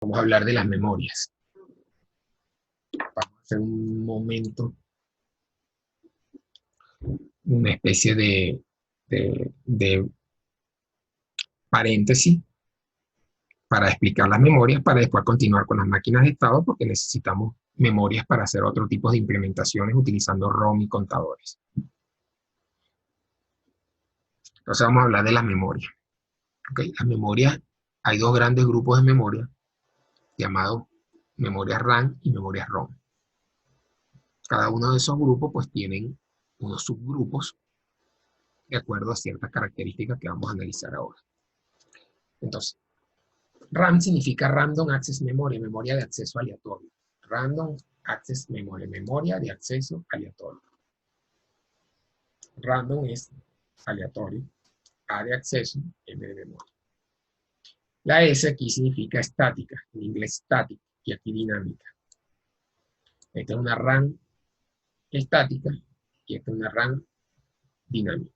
Vamos a hablar de las memorias. Vamos a hacer un momento, una especie de paréntesis para explicar las memorias, para después continuar con las máquinas de estado, porque necesitamos memorias para hacer otro tipo de implementaciones utilizando ROM y contadores. Entonces vamos a hablar de las memorias. ¿Okay? Las memorias, hay dos grandes grupos de memoria, llamados memorias RAM y memorias ROM. Cada uno de esos grupos pues tienen unos subgrupos de acuerdo a ciertas características que vamos a analizar ahora. Entonces, RAM significa Random Access Memory, memoria de acceso aleatorio. Random Access Memory, memoria de acceso aleatorio. Random es aleatorio, A de acceso, M de memoria. La S aquí significa estática, en inglés static, y aquí dinámica. Esta es una RAM estática y esta es una RAM dinámica.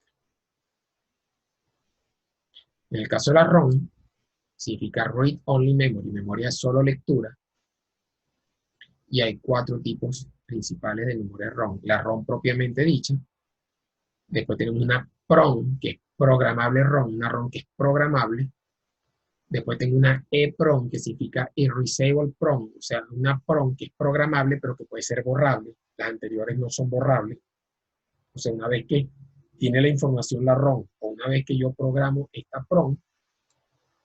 En el caso de la ROM, significa Read Only Memory, memoria de solo lectura. Y hay cuatro tipos principales de memoria ROM. La ROM propiamente dicha. Después tenemos una PROM, que es programable ROM, una ROM que es programable. Después tengo una EPROM, que significa Erasable PROM, o sea, una PROM que es programable, pero que puede ser borrable. Las anteriores no son borrables. O sea, una vez que tiene la información la ROM, o una vez que yo programo esta PROM,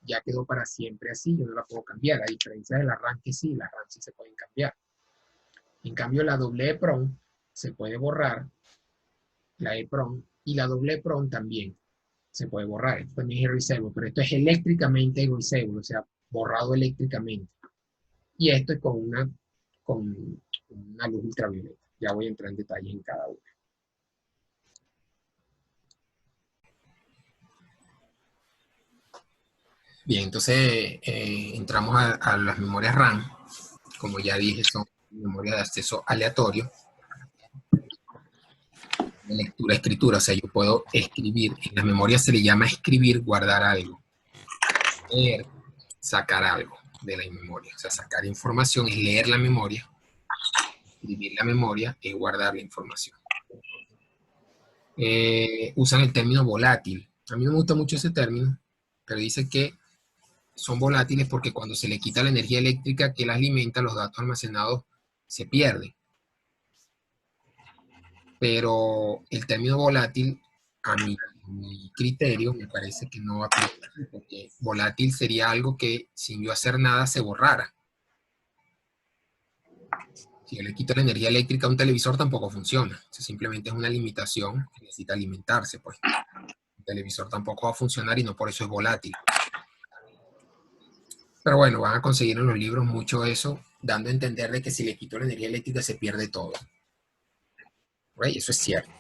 ya quedó para siempre así, yo no la puedo cambiar, a diferencia de la RAM que sí, las RAM sí se pueden cambiar. En cambio, la doble EPROM se puede borrar, la EPROM, y la doble EPROM también se puede borrar. Esto también es erasable, pero esto es eléctricamente erasable, o sea, borrado eléctricamente. Y esto es con una luz ultravioleta. Ya voy a entrar en detalle en cada una. Bien, entonces entramos a las memorias RAM. Como ya dije, son memorias de acceso aleatorio. De lectura, escritura, o sea, yo puedo escribir. En la memoria se le llama escribir, guardar algo. Leer, sacar algo de la memoria. O sea, sacar información es leer la memoria. Escribir la memoria es guardar la información. Usan el término volátil. A mí no me gusta mucho ese término, pero dice que son volátiles porque cuando se le quita la energía eléctrica que las alimenta, los datos almacenados se pierden. Pero el término volátil, a mi criterio, me parece que no aplica, porque volátil sería algo que sin yo hacer nada se borrara. Si yo le quito la energía eléctrica a un televisor tampoco funciona. O sea, simplemente es una limitación que necesita alimentarse. Pues. El televisor tampoco va a funcionar y no por eso es volátil. Pero bueno, van a conseguir en los libros mucho eso, dando a entender de que si le quito la energía eléctrica se pierde todo. ¿Right? Eso es cierto.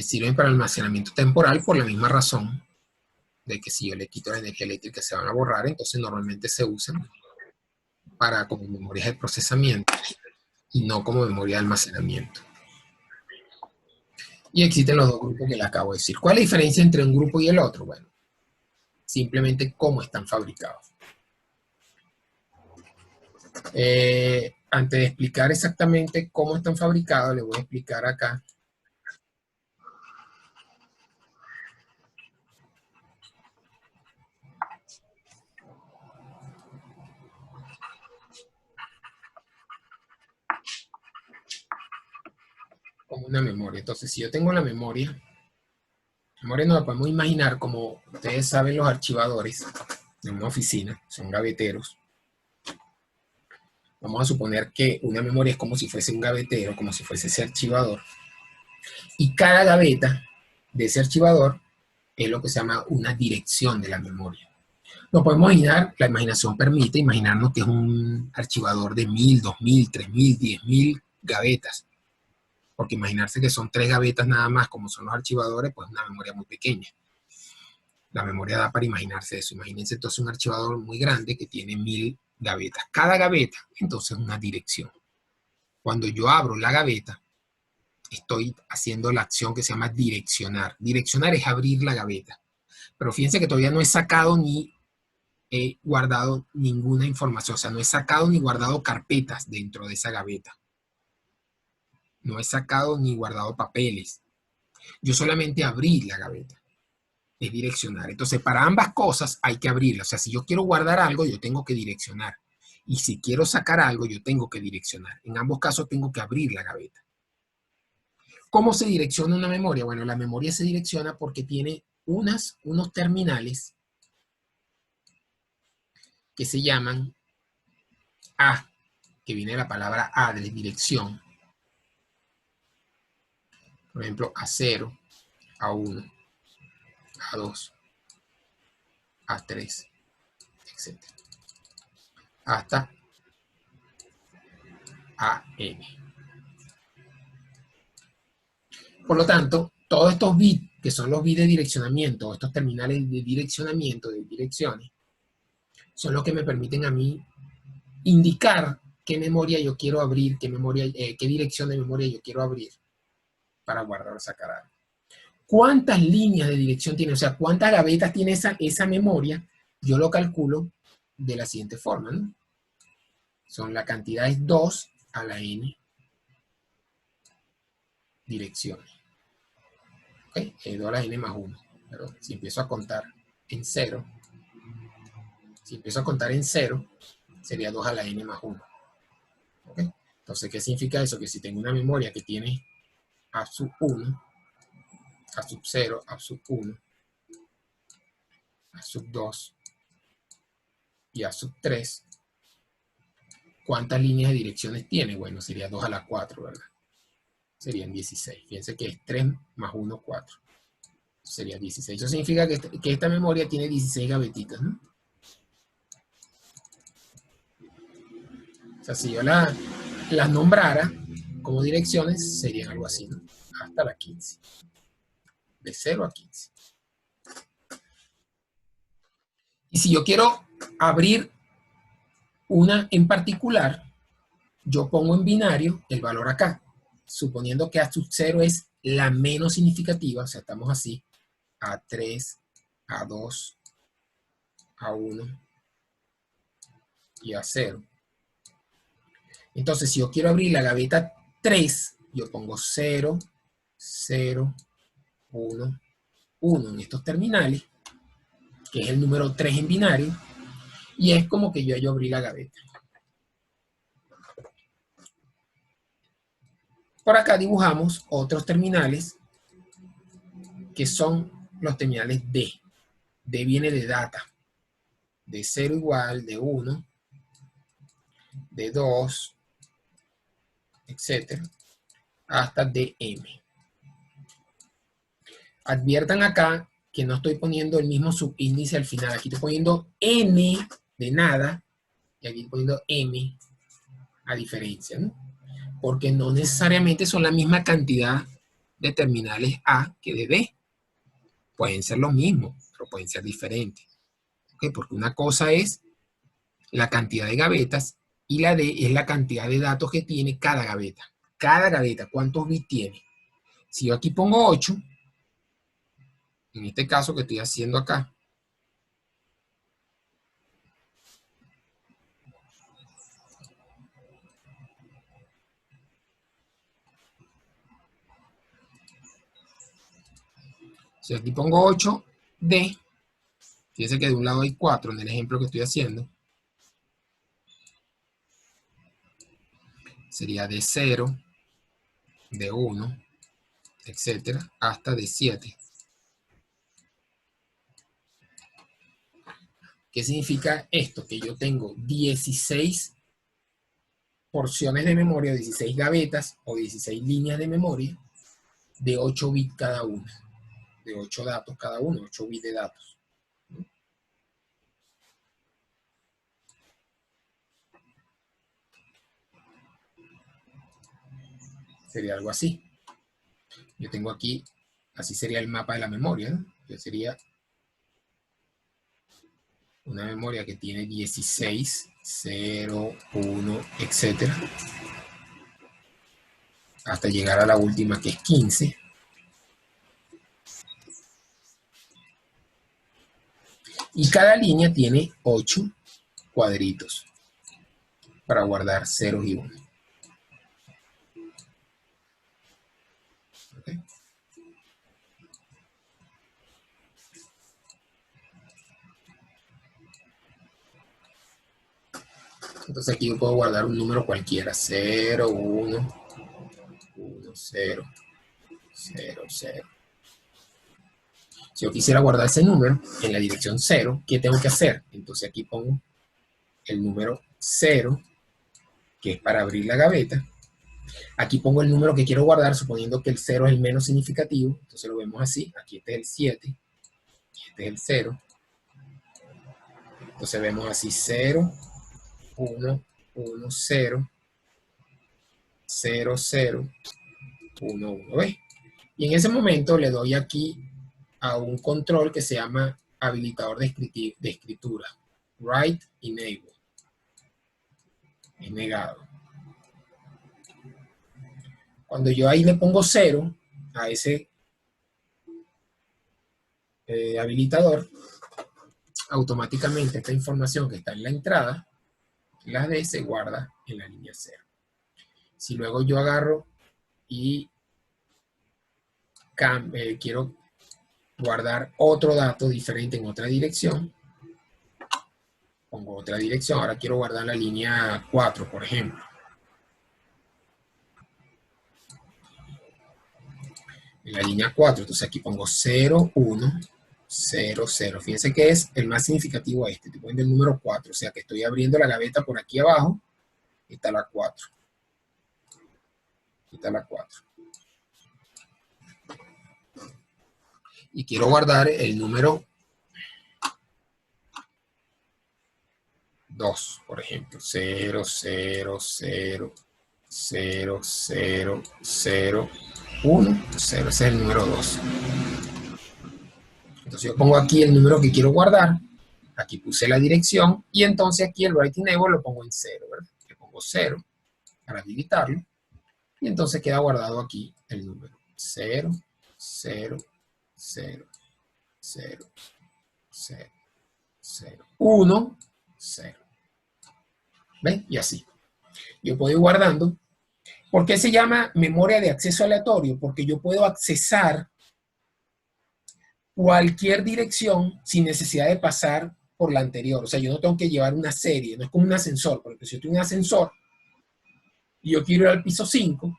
Sirven para almacenamiento temporal por la misma razón de que si yo le quito la energía eléctrica se van a borrar, entonces normalmente se usan para como memorias de procesamiento y no como memoria de almacenamiento. Y existen los dos grupos que le acabo de decir. ¿Cuál es la diferencia entre un grupo y el otro? Bueno, simplemente cómo están fabricados. Antes de explicar exactamente cómo están fabricados, les voy a explicar acá como una memoria. Entonces, si yo tengo la memoria nos la podemos imaginar como ustedes saben los archivadores de una oficina, son gaveteros. Vamos a suponer que una memoria es como si fuese un gavetero, como si fuese ese archivador. Y cada gaveta de ese archivador es lo que se llama una dirección de la memoria. Nos podemos imaginar, la imaginación permite imaginarnos que es un archivador de 1000, 2000, 3000, 10000 gavetas. Porque imaginarse que son 3 gavetas nada más, como son los archivadores, pues es una memoria muy pequeña. La memoria da para imaginarse eso. Imagínense entonces un archivador muy grande que tiene 1000 gavetas. Cada gaveta, entonces, es una dirección. Cuando yo abro la gaveta, estoy haciendo la acción que se llama direccionar. Direccionar es abrir la gaveta. Pero fíjense que todavía no he sacado ni he guardado ninguna información, o sea, no he sacado ni guardado carpetas dentro de esa gaveta. No he sacado ni guardado papeles. Yo solamente abrí la gaveta. Es direccionar. Entonces, para ambas cosas hay que abrirla. O sea, si yo quiero guardar algo, yo tengo que direccionar. Y si quiero sacar algo, yo tengo que direccionar. En ambos casos tengo que abrir la gaveta. ¿Cómo se direcciona una memoria? Bueno, la memoria se direcciona porque tiene unos terminales que se llaman A, que viene de la palabra A de dirección. Por ejemplo, A0, A1, A2, A3, etc. Hasta AN. Por lo tanto, todos estos bits, que son los bits de direccionamiento, estos terminales de direccionamiento, de direcciones, son los que me permiten a mí indicar qué memoria yo quiero abrir, qué dirección de memoria yo quiero abrir para guardar o sacar algo. ¿Cuántas líneas de dirección tiene? O sea, ¿cuántas gavetas tiene esa memoria? Yo lo calculo de la siguiente forma, ¿no? La cantidad es 2 a la n direcciones. ¿Okay? 2 a la n más 1. Pero si empiezo a contar en 0, sería 2 a la n más 1. ¿Okay? Entonces, ¿qué significa eso? Que si tengo una memoria que tiene A sub 1, A sub 0, A sub 1, A sub 2 y A sub 3, ¿cuántas líneas de direcciones tiene? Bueno, sería 2 a la 4, ¿verdad? Serían 16. Fíjense que es 3 más 1, 4. Sería 16. Eso significa que esta memoria tiene 16 gavetitas, ¿no? O sea, si yo las nombrara como direcciones, serían algo así, ¿no? Hasta la 15. De 0 a 15. Y si yo quiero abrir una en particular, yo pongo en binario el valor acá, suponiendo que A sub 0 es la menos significativa, o sea, estamos así, A3, A2, A1 y A0. Entonces, si yo quiero abrir la gaveta 3, yo pongo 0, 0, 1, 1 en estos terminales, que es el número 3 en binario, y es como que yo abrí la gaveta. Por acá dibujamos otros terminales que son los terminales D. D viene de data. De 0 igual, de 1, de 2, etc. hasta DM. Adviertan acá que no estoy poniendo el mismo subíndice al final. Aquí estoy poniendo N de nada y aquí estoy poniendo M a diferencia, ¿no? Porque no necesariamente son la misma cantidad de terminales A que de B. Pueden ser los mismos, pero pueden ser diferentes. ¿Okay? Porque una cosa es la cantidad de gavetas y la D es la cantidad de datos que tiene cada gaveta. Cada gaveta, ¿cuántos bits tiene? Si yo aquí pongo 8, en este caso que estoy haciendo acá, si aquí pongo 8D, fíjense que de un lado hay 4 en el ejemplo que estoy haciendo, sería de 0, de 1, etcétera, hasta de 7. ¿Qué significa esto? Que yo tengo 16 porciones de memoria, 16 gavetas o 16 líneas de memoria de 8 bits cada una, de 8 datos cada uno, 8 bits de datos. Sería algo así. Yo tengo aquí, así sería el mapa de la memoria, ¿no? Que sería una memoria que tiene 16, 0, 1, etcétera, hasta llegar a la última que es 15. Y cada línea tiene 8 cuadritos para guardar ceros y unos. ¿Okay? Entonces aquí yo puedo guardar un número cualquiera, 0, 1, 1, 0, 0, 0. Si yo quisiera guardar ese número en la dirección 0, ¿qué tengo que hacer? Entonces aquí pongo el número 0, que es para abrir la gaveta. Aquí pongo el número que quiero guardar, suponiendo que el 0 es el menos significativo. Entonces lo vemos así. Aquí este es el 7, y este es el 0. Entonces vemos así 0, 1, 1, 0, 0, 0, 1, 1. ¿Ves? Y en ese momento le doy aquí a un control que se llama habilitador de escritura. Write Enable. Es negado. Cuando yo ahí le pongo 0 a ese habilitador, automáticamente esta información que está en la entrada, la D, se guarda en la línea 0. Si luego yo agarro y quiero guardar otro dato diferente en otra dirección, pongo otra dirección. Ahora quiero guardar la línea 4, por ejemplo. En la línea 4, entonces aquí pongo 0, 1, 0, 0. Fíjense que es el más significativo a este. Te ponen el número 4, o sea que estoy abriendo la gaveta por aquí abajo. Está la 4. Aquí está la 4. Y quiero guardar el número 2, por ejemplo. 0, 0, 0, 0, 0, 0, 1, 0. Ese es el número 2. Entonces yo pongo aquí el número que quiero guardar. Aquí puse la dirección. Y entonces aquí el Write Enable lo pongo en 0, ¿verdad? Le pongo 0 para habilitarlo. Y entonces queda guardado aquí el número 0, 0, 0, 0, 0, 0, 1, 0. ¿Ven? Y así. Yo puedo ir guardando. ¿Por qué se llama memoria de acceso aleatorio? Porque yo puedo accesar cualquier dirección sin necesidad de pasar por la anterior. O sea, yo no tengo que llevar una serie. No es como un ascensor. Porque si yo tengo un ascensor y yo quiero ir al piso 5,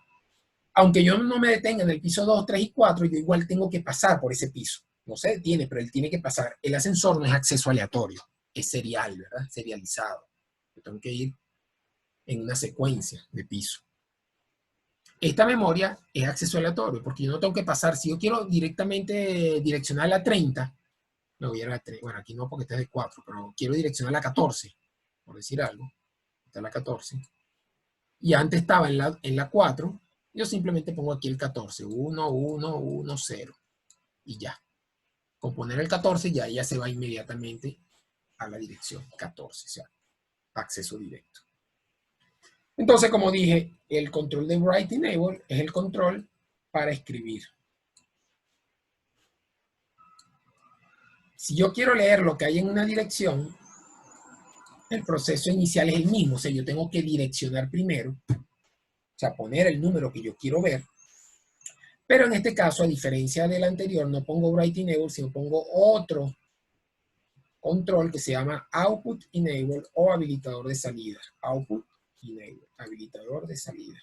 aunque yo no me detenga en el piso 2, 3 y 4, yo igual tengo que pasar por ese piso. No se detiene, pero él tiene que pasar. El ascensor no es acceso aleatorio, es serial, ¿verdad? Serializado. Yo tengo que ir en una secuencia de piso. Esta memoria es acceso aleatorio, porque yo no tengo que pasar. Si yo quiero directamente direccionar a la 30, me voy a la 30. Bueno, aquí no porque esta es de 4, pero quiero direccionar a la 14, por decir algo. Está la 14. Y antes estaba en la 4, yo simplemente pongo aquí el 14, 1, 1, 1, 0, y ya. Con poner el 14 ya se va inmediatamente a la dirección 14, o sea, acceso directo. Entonces, como dije, el control de Write Enable es el control para escribir. Si yo quiero leer lo que hay en una dirección, el proceso inicial es el mismo, o sea, yo tengo que direccionar primero, o sea, poner el número que yo quiero ver. Pero en este caso, a diferencia del anterior, no pongo Write Enable, sino pongo otro control que se llama Output Enable o habilitador de salida. Output Enable, habilitador de salida.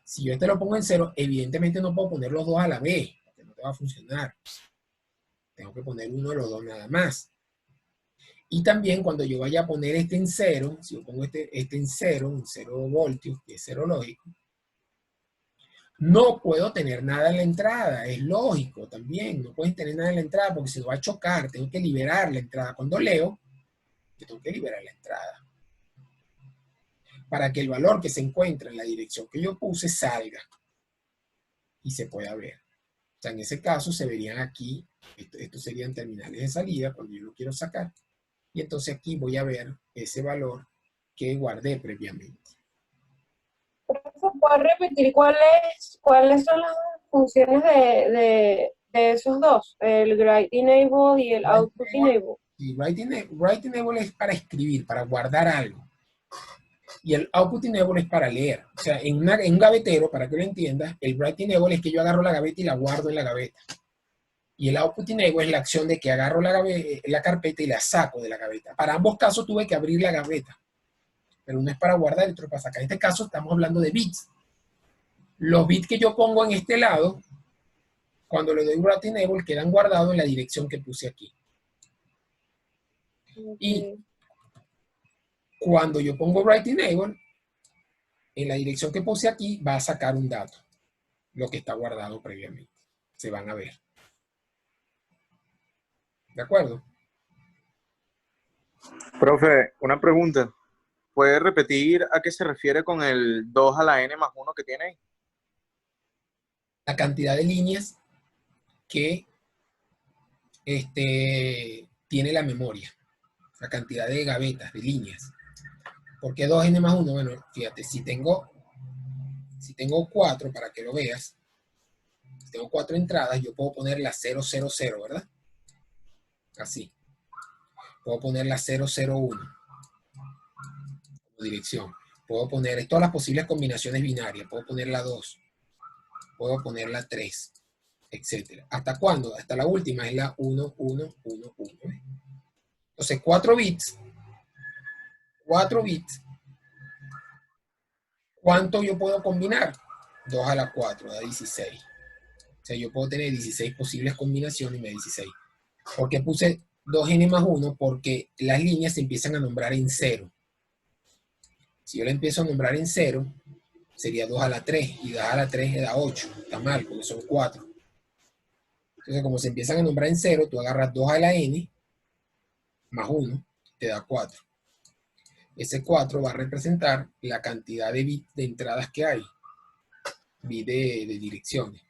Si yo este lo pongo en 0, evidentemente no puedo poner los dos a la vez, porque no te va a funcionar. Tengo que poner uno de los dos nada más. Y también cuando yo vaya a poner este en 0, si yo pongo este en 0, en 0 voltios, que es 0 lógico, no puedo tener nada en la entrada, es lógico también, no pueden tener nada en la entrada porque se va a chocar, tengo que liberar la entrada. Cuando leo, yo tengo que liberar la entrada para que el valor que se encuentra en la dirección que yo puse salga y se pueda ver. O sea, en ese caso se verían aquí, estos serían terminales de salida cuando yo lo quiero sacar, y entonces aquí voy a ver ese valor que guardé previamente. ¿Puedes repetir cuáles son las funciones de esos dos? El Write Enable y el Output Enable. Y write enable es para escribir, para guardar algo. Y el output enable es para leer. O sea, en un gavetero, para que lo entiendas, el write enable es que yo agarro la gaveta y la guardo en la gaveta. Y el output enable es la acción de que agarro la carpeta y la saco de la gaveta. Para ambos casos tuve que abrir la gaveta. Pero uno es para guardar y otro para sacar. En este caso estamos hablando de bits. Los bits que yo pongo en este lado, cuando le doy write enable, quedan guardados en la dirección que puse aquí. Ok. Y cuando yo pongo write enable, en la dirección que puse aquí, va a sacar un dato, lo que está guardado previamente. Se van a ver. ¿De acuerdo? Profe, una pregunta. ¿Puede repetir a qué se refiere con el 2 a la n más 1 que tiene ahí? La cantidad de líneas que tiene la memoria. La cantidad de gavetas, de líneas. ¿Por qué 2n más 1? Bueno, fíjate, si tengo 4, para que lo veas, si tengo 4 entradas, yo puedo poner la 000, ¿verdad? Así. Puedo poner la 001 como dirección. Puedo poner todas las posibles combinaciones binarias. Puedo poner la 2. Puedo poner la 3, etc. ¿Hasta cuándo? Hasta la última, es la 1, 1, 1, 1. Entonces, 4 bits. ¿Cuánto yo puedo combinar? 2 a la 4 da 16. O sea, yo puedo tener 16 posibles combinaciones y me da 16. ¿Por qué puse 2n más 1? Porque las líneas se empiezan a nombrar en 0. Si yo le empiezo a nombrar en 0, sería 2 a la 3. Y 2 a la 3 da 8. Está mal, porque son 4. Entonces, como se empiezan a nombrar en 0, tú agarras 2 a la n más 1, te da 4. Ese 4 va a representar la cantidad de bits de entradas que hay. Bits de direcciones.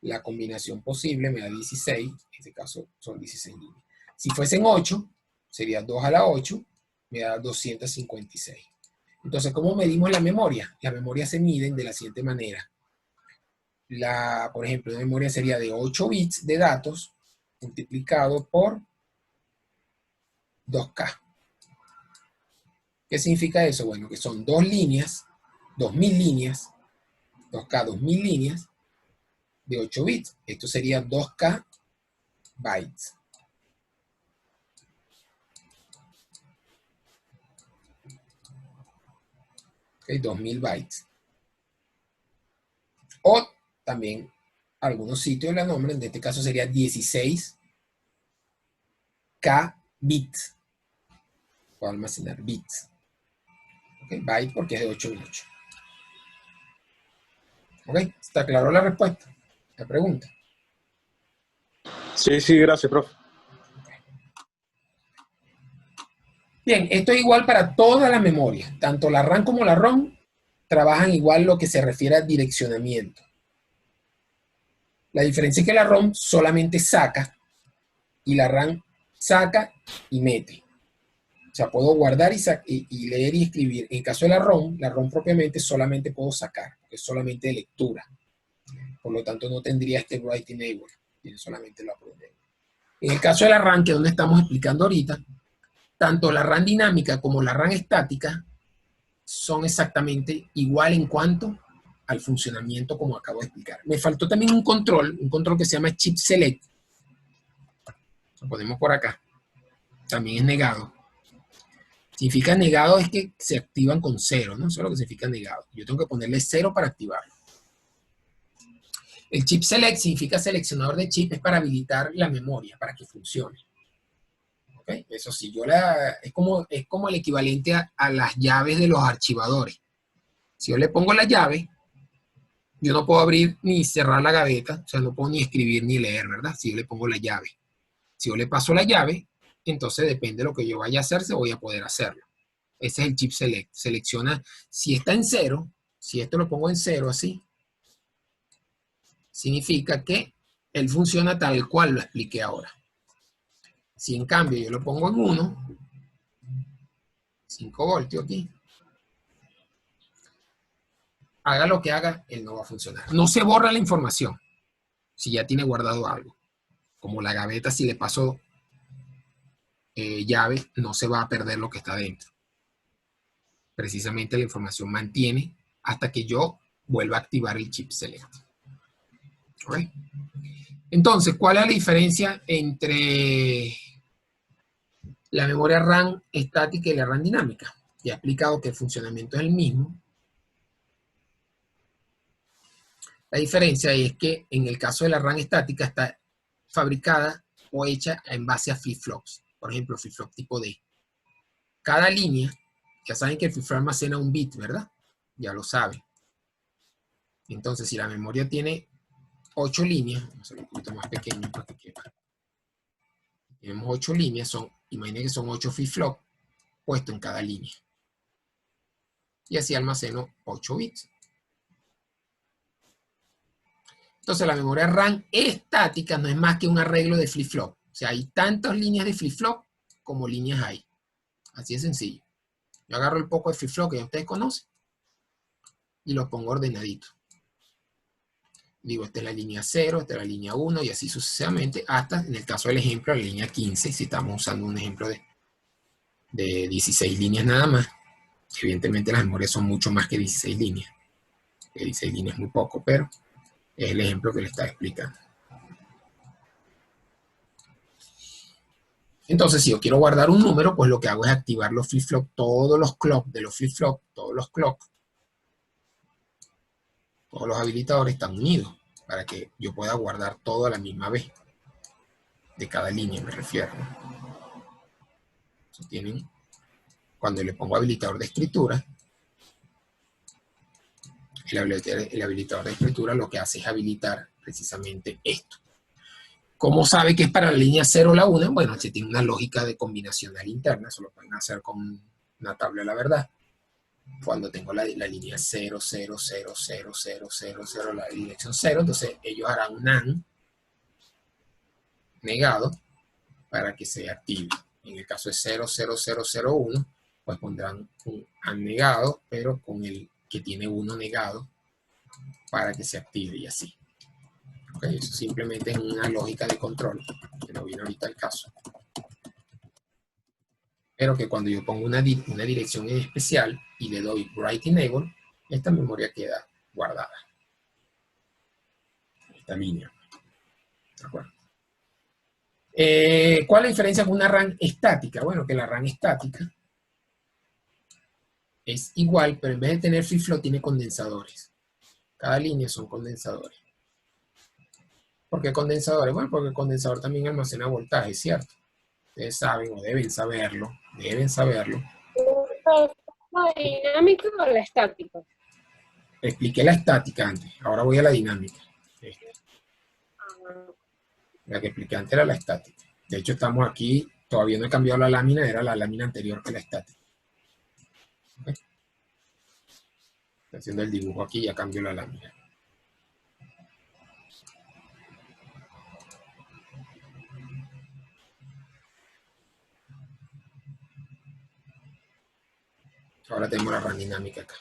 La combinación posible me da 16. En este caso son 16 líneas. Si fuesen 8, sería 2 a la 8, me da 256. Entonces, ¿cómo medimos la memoria? Las memorias se miden de la siguiente manera. Por ejemplo, la memoria sería de 8 bits de datos multiplicado por 2K. ¿Qué significa eso? Bueno, que son 2 líneas, 2000 líneas, 2K, 2000 líneas de 8 bits. Esto sería 2K bytes. Okay, 2000 bytes. O también algunos sitios la nombran, en este caso sería 16K bits. Puedo almacenar bits. Okay, byte porque es de 8 en 8. ¿Ok? ¿Está claro la respuesta? La pregunta. Sí, gracias, profe. Bien, esto es igual para todas las memorias. Tanto la RAM como la ROM trabajan igual lo que se refiere a direccionamiento. La diferencia es que la ROM solamente saca y la RAM saca y mete. O sea, puedo guardar y leer y escribir. En el caso de la ROM propiamente solamente puedo sacar, es solamente de lectura. Por lo tanto, no tendría este write enable, tiene solamente la upload enable. En el caso de la RAM, que es donde estamos explicando ahorita, tanto la RAM dinámica como la RAM estática son exactamente igual en cuanto al funcionamiento como acabo de explicar. Me faltó también un control que se llama chip select. Lo ponemos por acá. También es negado. Significa negado es que se activan con 0, ¿no? Eso es lo que significa negado. Yo tengo que ponerle 0 para activarlo. El chip select significa seleccionador de chip, es para habilitar la memoria, para que funcione. ¿Okay? Eso sí, es como el equivalente a las llaves de los archivadores. Si yo le pongo la llave, yo no puedo abrir ni cerrar la gaveta, o sea, no puedo ni escribir ni leer, ¿verdad? Si yo le pongo la llave. Si yo le paso la llave, entonces depende de lo que yo vaya a hacer, se voy a poder hacerlo. Ese es el chip select. Selecciona, si está en 0, si esto lo pongo en 0 así, significa que él funciona tal cual lo expliqué ahora. Si en cambio yo lo pongo en 1, 5 voltios aquí, haga lo que haga, él no va a funcionar. No se borra la información si ya tiene guardado algo. Como la gaveta, si le paso llave, no se va a perder lo que está dentro. Precisamente la información mantiene hasta que yo vuelva a activar el chip select. ¿Okay? Entonces, ¿cuál es la diferencia entre la memoria RAM estática y la RAM dinámica? Ya he explicado que el funcionamiento es el mismo. La diferencia es que en el caso de la RAM estática está fabricada o hecha en base a flip-flops. Por ejemplo, flip-flop tipo D. Cada línea, ya saben que el flip-flop almacena un bit, ¿verdad? Ya lo saben. Entonces, si la memoria tiene 8 líneas, vamos a hacerlo un poquito más pequeño para que quepa. Tenemos 8 líneas, imaginen que son 8 flip-flop puestos en cada línea. Y así almaceno 8 bits. Entonces la memoria RAM estática no es más que un arreglo de flip-flop. O sea, hay tantas líneas de flip-flop como líneas hay. Así de sencillo. Yo agarro el poco de flip-flop que ya ustedes conocen y lo pongo ordenadito. Digo, esta es la línea 0, esta es la línea 1 y así sucesivamente hasta, en el caso del ejemplo, la línea 15, si estamos usando un ejemplo de 16 líneas nada más. Evidentemente las memorias son mucho más que 16 líneas. 16 líneas es muy poco, pero es el ejemplo que le está explicando. Entonces, si yo quiero guardar un número, pues lo que hago es activar los flip-flop, todos los clock de los flip-flop, todos los clock, todos los habilitadores están unidos para que yo pueda guardar todo a la misma vez. De cada línea me refiero. Entonces, tienen, cuando le pongo habilitador de escritura, el habilitador de escritura lo que hace es habilitar precisamente esto. ¿Cómo sabe que es para la línea 0 o la 1? Bueno, se tiene una lógica de combinacional interna, eso lo pueden hacer con una tabla de la verdad. Cuando tengo la línea 0, 0, 0, 0, 0, 0, 0, la dirección 0, entonces ellos harán un AND negado para que se active. En el caso de 0, 0, 0, 0, 1, pues pondrán un AND negado, pero con el que tiene 1 negado para que se active y así. Okay, eso simplemente es una lógica de control, que no viene ahorita al caso. Pero que cuando yo pongo una dirección en especial y le doy Write Enable, esta memoria queda guardada. Esta línea. ¿De acuerdo? ¿Cuál es la diferencia con una RAM estática? Bueno, que la RAM estática es igual, pero en vez de tener flip-flop tiene condensadores. Cada línea son condensadores. ¿Por qué condensadores? Bueno, porque el condensador también almacena voltaje, ¿cierto? Ustedes saben o deben saberlo. Deben saberlo. ¿La dinámica o la estática? Expliqué la estática antes. Ahora voy a la dinámica. La que expliqué antes era la estática. De hecho, estamos aquí. Todavía no he cambiado la lámina. Era la lámina anterior que la estática. ¿Okay? Estoy haciendo el dibujo aquí y ya cambio la lámina. Ahora tenemos la RAM dinámica acá.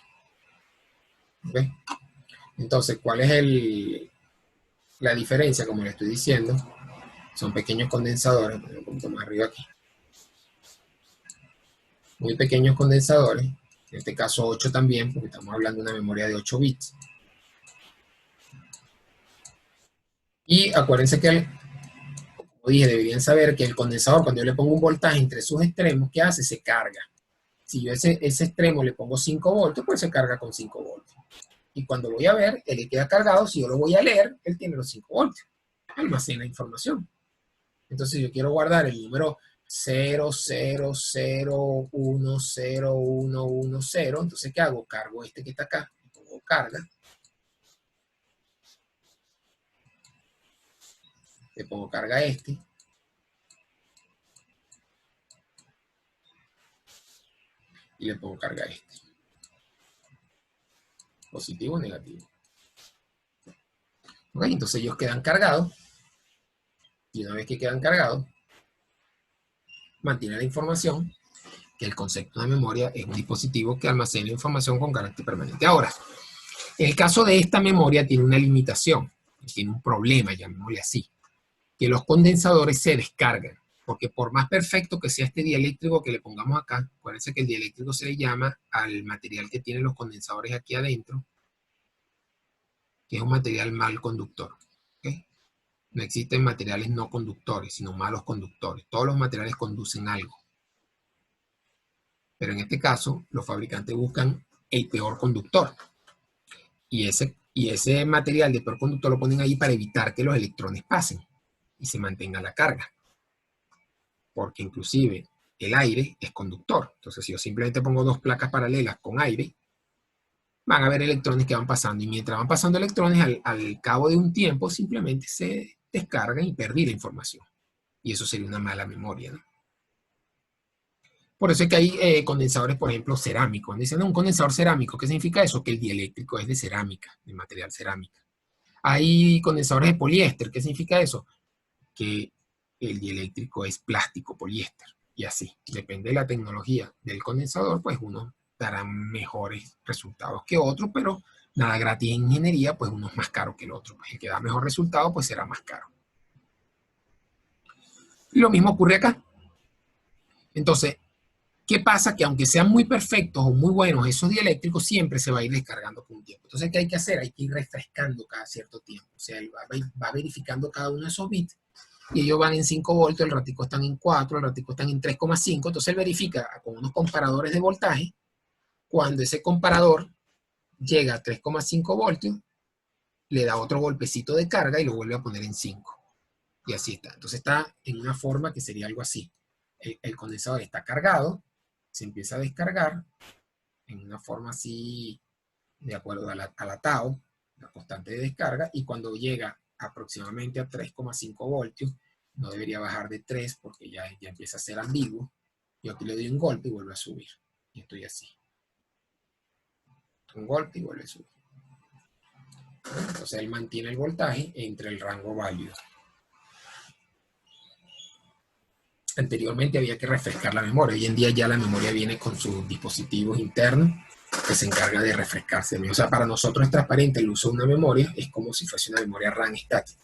¿Okay? Entonces, ¿cuál es la diferencia? Como le estoy diciendo, son pequeños condensadores. Un punto más arriba aquí. Muy pequeños condensadores. En este caso 8 también, porque estamos hablando de una memoria de 8 bits. Y acuérdense que, como dije, deberían saber que el condensador, cuando yo le pongo un voltaje entre sus extremos, ¿qué hace? Se carga. Si yo ese extremo le pongo 5 voltios, pues se carga con 5 voltios. Y cuando voy a ver, él le queda cargado. Si yo lo voy a leer, él tiene los 5 voltios. Almacena información. Entonces yo quiero guardar el número 0, 0, 0, 1, 0, 1, 1, 0. Entonces, ¿qué hago? Cargo este que está acá. Le pongo carga. Le pongo carga a este. Y le pongo carga a este. Positivo o negativo. Ok, entonces ellos quedan cargados. Y una vez que quedan cargados, mantiene la información, que el concepto de memoria es un dispositivo que almacena información con carácter permanente. Ahora, el caso de esta memoria tiene una limitación, tiene un problema, llamémosle así, que los condensadores se descargan. Porque por más perfecto que sea este dieléctrico que le pongamos acá, acuérdense que el dieléctrico se le llama al material que tienen los condensadores aquí adentro, que es un material mal conductor. ¿Okay? No existen materiales no conductores, sino malos conductores. Todos los materiales conducen algo. Pero en este caso, los fabricantes buscan el peor conductor. Y ese material de peor conductor lo ponen ahí para evitar que los electrones pasen y se mantenga la carga. Porque inclusive el aire es conductor. Entonces, si yo simplemente pongo dos placas paralelas con aire, van a haber electrones que van pasando. Y mientras van pasando electrones, al cabo de un tiempo, simplemente se descargan y perdí la información. Y eso sería una mala memoria, ¿no? Por eso es que hay condensadores, por ejemplo, cerámicos. Cuando dicen un condensador cerámico, ¿qué significa eso? Que el dieléctrico es de cerámica, de material cerámica. Hay condensadores de poliéster. ¿Qué significa eso? Que el dieléctrico es plástico, poliéster. Y así, depende de la tecnología del condensador, pues uno dará mejores resultados que otro, pero nada gratis en ingeniería, pues uno es más caro que el otro. Pues el que da mejor resultado, pues será más caro. Y lo mismo ocurre acá. Entonces, ¿qué pasa? Que aunque sean muy perfectos o muy buenos esos dieléctricos, siempre se va a ir descargando con un tiempo. Entonces, ¿qué hay que hacer? Hay que ir refrescando cada cierto tiempo. O sea, él va verificando cada uno de esos bits y ellos van en 5 voltios, el ratico están en 4, el ratico están en 3,5. Entonces, él verifica con unos comparadores de voltaje. Cuando ese comparador llega a 3,5 voltios, le da otro golpecito de carga y lo vuelve a poner en 5. Y así está. Entonces, está en una forma que sería algo así. El condensador está cargado, se empieza a descargar en una forma así, de acuerdo a la Tau, la constante de descarga, y cuando llega aproximadamente a 3,5 voltios, no debería bajar de 3 porque ya empieza a ser ambiguo. Yo aquí le doy un golpe y vuelve a subir. Y estoy así. Un golpe y vuelve a subir. Entonces él mantiene el voltaje entre el rango válido. Anteriormente había que refrescar la memoria. Hoy en día ya la memoria viene con sus dispositivos internos que se encarga de refrescarse. O sea, para nosotros es transparente el uso de una memoria, es como si fuese una memoria RAM estática.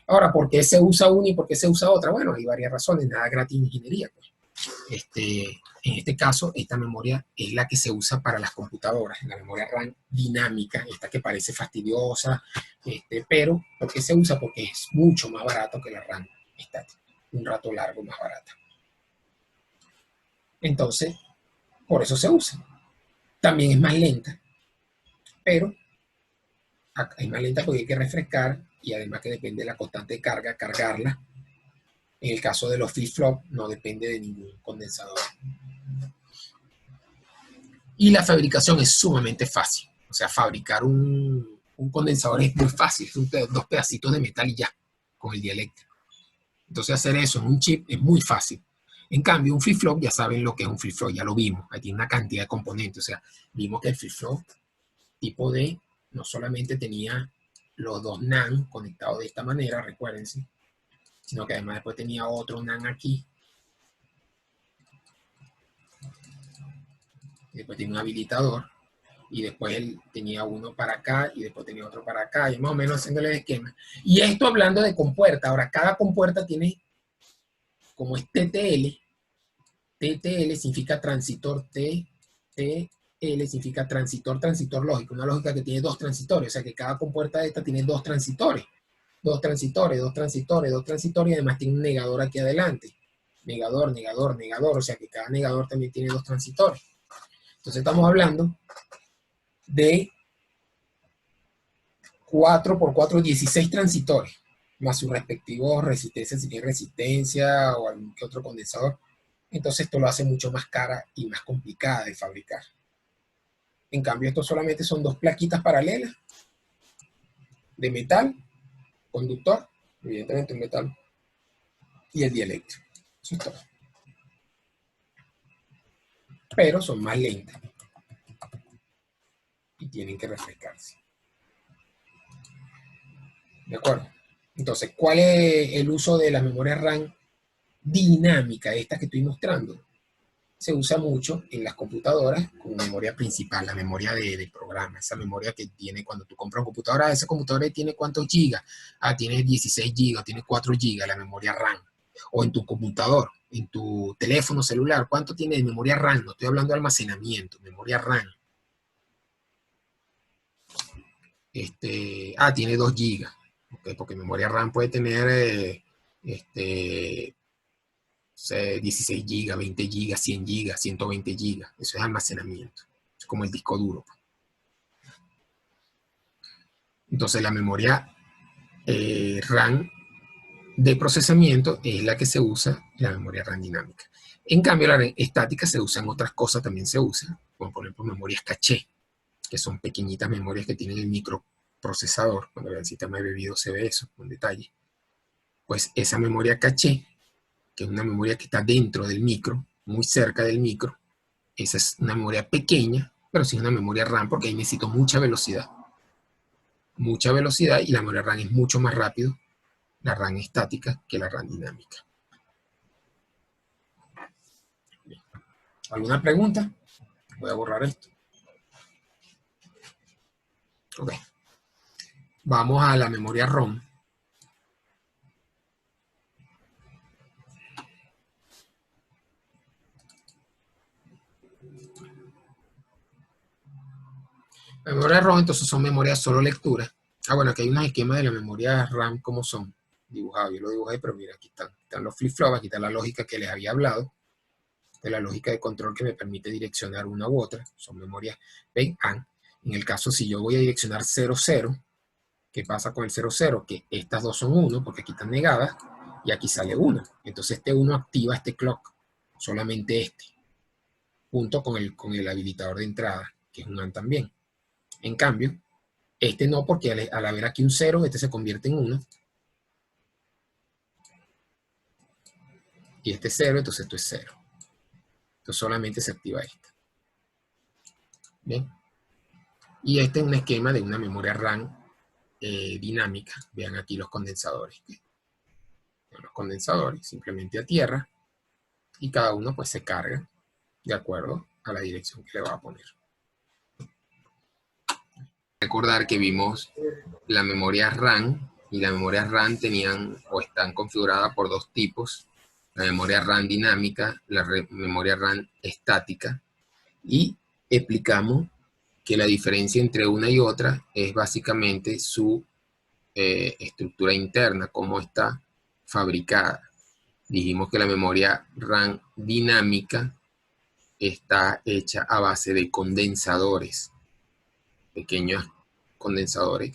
Ahora, ¿por qué se usa una y por qué se usa otra? Bueno, hay varias razones, nada gratis en ingeniería. Pues. En este caso, esta memoria es la que se usa para las computadoras, la memoria RAM dinámica, esta que parece fastidiosa, pero ¿por qué se usa? Porque es mucho más barato que la RAM estática. Un rato largo más barata. Entonces, por eso se usa. También es más lenta, pero es más lenta porque hay que refrescar y además que depende de la constante de carga, cargarla. En el caso de los flip-flop no depende de ningún condensador. Y la fabricación es sumamente fácil. O sea, fabricar un condensador es muy fácil. Son dos pedacitos de metal y ya, con el dieléctrico. Entonces hacer eso en un chip es muy fácil. En cambio, un flip-flop, ya saben lo que es un flip-flop, ya lo vimos. Ahí tiene una cantidad de componentes. O sea, vimos que el flip-flop tipo D no solamente tenía los dos NAND conectados de esta manera, recuérdense, sino que además después tenía otro NAND aquí. Y después tiene un habilitador. Y después él tenía uno para acá y después tenía otro para acá. Y más o menos haciéndole el esquema. Y esto hablando de compuerta. Ahora, cada compuerta tiene, como es TTL, TTL significa transitor, TTL significa transitor lógico, una lógica que tiene dos transitores, o sea que cada compuerta de esta tiene dos transitores, y además tiene un negador aquí adelante, negador, o sea que cada negador también tiene dos transitores. Entonces estamos hablando de 4 por 4, 16 transitores, más sus respectivos resistencias, si tiene resistencia o algún que otro condensador. Entonces esto lo hace mucho más cara y más complicada de fabricar. En cambio, esto solamente son dos plaquitas paralelas de metal, conductor, evidentemente un metal, y el dieléctrico. Eso es todo. Pero son más lentas y tienen que refrescarse. ¿De acuerdo? Entonces, ¿cuál es el uso de la memoria RAM dinámica, esta que estoy mostrando? Se usa mucho en las computadoras como memoria principal, la memoria de programa, esa memoria que tiene cuando tú compras una computadora, esa computadora tiene ¿cuántos gigas? Ah, tiene 16 gigas, tiene 4 gigas, la memoria RAM. O en tu computador, en tu teléfono celular, ¿cuánto tiene de memoria RAM? No estoy hablando de almacenamiento, memoria RAM. Tiene 2 GB, ¿okay? Porque memoria RAM puede tener 16 GB, 20 GB, 100 GB, 120 GB. Eso es almacenamiento. Es como el disco duro. Entonces la memoria RAM de procesamiento es la que se usa en la memoria RAM dinámica. En cambio, la estática se usa en otras cosas, también se usa, como por ejemplo memorias caché, que son pequeñitas memorias que tienen el microprocesador. Cuando vean el sistema de bebido se ve eso con detalle. Pues esa memoria caché, que es una memoria que está dentro del micro, muy cerca del micro, esa es una memoria pequeña, pero sí es una memoria RAM, porque ahí necesito mucha velocidad. Mucha velocidad, y la memoria RAM es mucho más rápido, la RAM estática, que la RAM dinámica. Bien. ¿Alguna pregunta? Voy a borrar esto. Ok. Vamos a la memoria ROM. La memoria ROM, entonces, son memorias solo lectura. Bueno, aquí hay unos esquemas de la memoria RAM, como son dibujados. Yo lo dibujé, pero mira, aquí están los flip-flops, aquí está la lógica que les había hablado, de la lógica de control que me permite direccionar una u otra. Son memorias, ven, AND. En el caso, si yo voy a direccionar 0, 0, ¿qué pasa con el 0, 0? Que estas dos son 1, porque aquí están negadas, y aquí sale 1. Entonces este 1 activa este clock, solamente este, junto con el habilitador de entrada, que es un AND también. En cambio, este no, porque al haber aquí un 0, este se convierte en 1. Y este es 0, entonces esto es 0. Entonces solamente se activa este. Bien. Y este es un esquema de una memoria RAM dinámica. Vean aquí los condensadores. Los condensadores simplemente a tierra, y cada uno pues se carga de acuerdo a la dirección que le va a poner. Recordar que vimos la memoria RAM, y la memoria RAM tenían o están configuradas por 2 tipos: la memoria RAM dinámica, la memoria RAM estática, y explicamos que la diferencia entre una y otra es básicamente su estructura interna, cómo está fabricada. Dijimos que la memoria RAM dinámica está hecha a base de condensadores, pequeños condensadores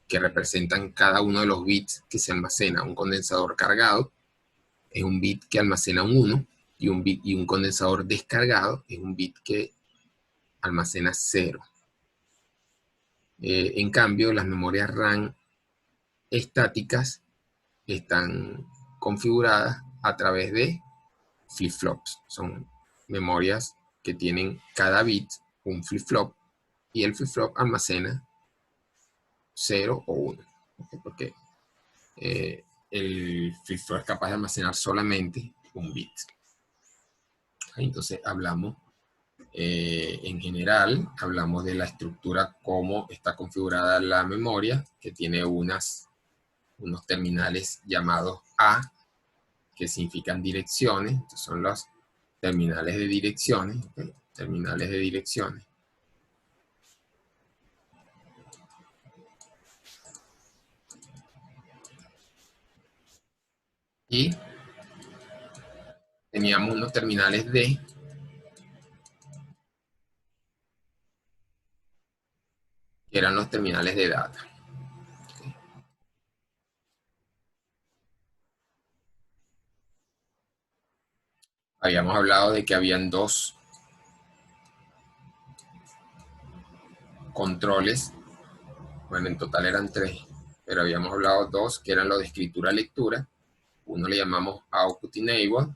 que representan cada uno de los bits que se almacena. Un condensador cargado es un bit que almacena un 1, y un condensador descargado es un bit que almacena 0. En cambio, las memorias RAM estáticas están configuradas a través de flip-flops. Son memorias que tienen cada bit un flip-flop, y el flip-flop almacena 0 o 1. Porque el flip-flop es capaz de almacenar solamente un bit. Entonces hablamos, en general, hablamos de la estructura, cómo está configurada la memoria, que tiene unos terminales llamados A, que significan direcciones. Estos son los terminales de direcciones, ¿okay? Terminales de direcciones. Y teníamos unos terminales D, que eran los terminales de data. ¿Okay? Habíamos hablado de que habían 2 controles. Bueno, en total eran 3, pero habíamos hablado 2, que eran los de escritura-lectura. Uno le llamamos Output Enable,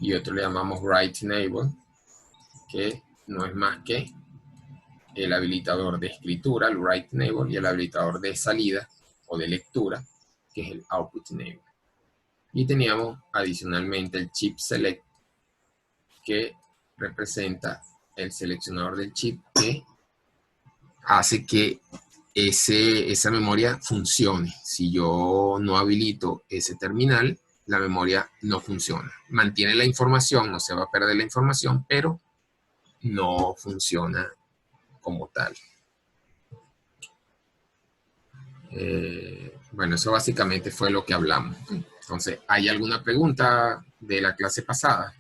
y otro le llamamos Write Enable, que no es más que el habilitador de escritura, el Write Enable, y el habilitador de salida o de lectura, que es el Output Enable. Y teníamos adicionalmente el Chip Select, que representa el seleccionador del chip, que hace que esa memoria funcione. Si yo no habilito ese terminal, la memoria no funciona. Mantiene la información, no se va a perder la información, pero no funciona como tal. Bueno, eso básicamente fue lo que hablamos. Entonces, ¿hay alguna pregunta de la clase pasada?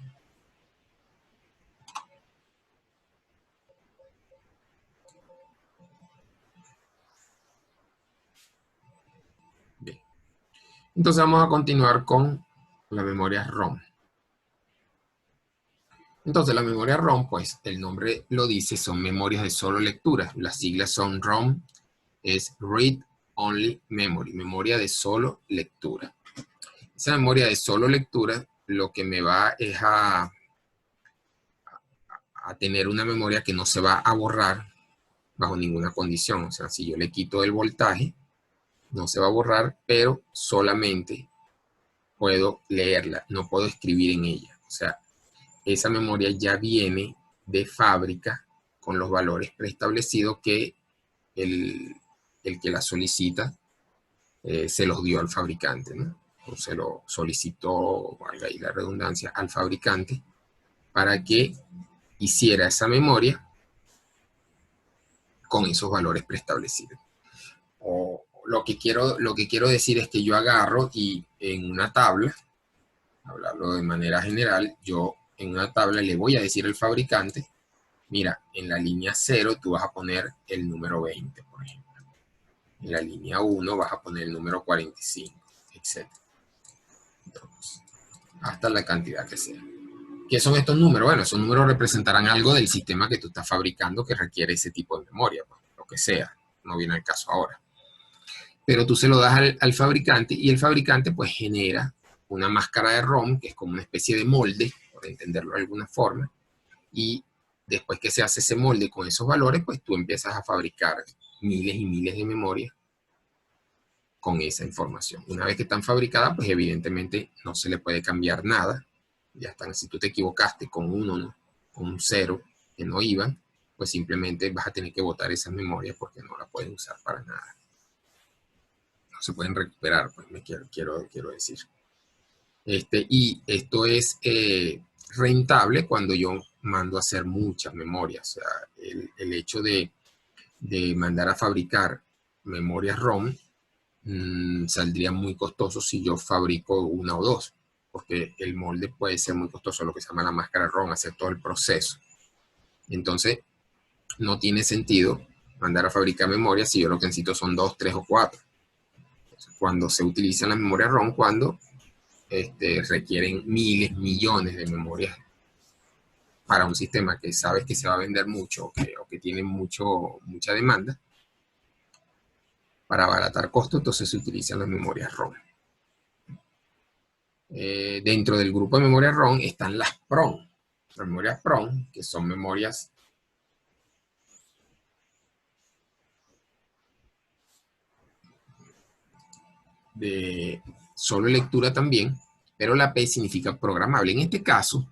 Bien. Entonces vamos a continuar con la memoria ROM. Entonces la memoria ROM, pues el nombre lo dice, son memorias de solo lectura. Las siglas son ROM, es Read Only Memory, memoria de solo lectura. Esa memoria de solo lectura lo que me va es a tener una memoria que no se va a borrar bajo ninguna condición. O sea, si yo le quito el voltaje, no se va a borrar, pero solamente puedo leerla, no puedo escribir en ella. O sea, esa memoria ya viene de fábrica con los valores preestablecidos que el que la solicita se los dio al fabricante, ¿no? O se lo solicitó, valga ahí la redundancia, al fabricante para que hiciera esa memoria con esos valores preestablecidos. O lo que quiero decir es que yo agarro y en una tabla, hablarlo de manera general, yo en una tabla le voy a decir al fabricante, mira, en la línea 0 tú vas a poner el número 20, por ejemplo. En la línea 1 vas a poner el número 45, etc. Entonces, hasta la cantidad que sea. ¿Qué son estos números? Bueno, esos números representarán algo del sistema que tú estás fabricando que requiere ese tipo de memoria, pues, lo que sea. No viene al caso ahora. Pero tú se lo das al fabricante y el fabricante pues genera una máscara de ROM, que es como una especie de molde, por entenderlo de alguna forma, y después que se hace ese molde con esos valores, pues tú empiezas a fabricar miles y miles de memorias con esa información. Una vez que están fabricadas, pues evidentemente no se le puede cambiar nada. Ya están, si tú te equivocaste con un 1, con un 0, que no iban, pues simplemente vas a tener que botar esas memorias porque no la pueden usar para nada. No se pueden recuperar, pues quiero decir. Y esto es rentable cuando yo mando a hacer muchas memorias. O sea, el hecho de mandar a fabricar memorias ROM saldría muy costoso si yo fabrico una o dos, porque el molde puede ser muy costoso, lo que se llama la máscara ROM, hacer todo el proceso. Entonces, no tiene sentido mandar a fabricar memoria si yo lo que necesito son 2, 3 o 4. Entonces, cuando se utilizan las memorias ROM, cuando requieren miles, millones de memorias para un sistema que sabes que se va a vender mucho o que tiene mucha demanda, para abaratar costos, entonces se utilizan las memorias ROM. Dentro del grupo de memorias ROM están las PROM. Las memorias PROM, que son memorias de solo lectura también, pero la P significa programable. En este caso,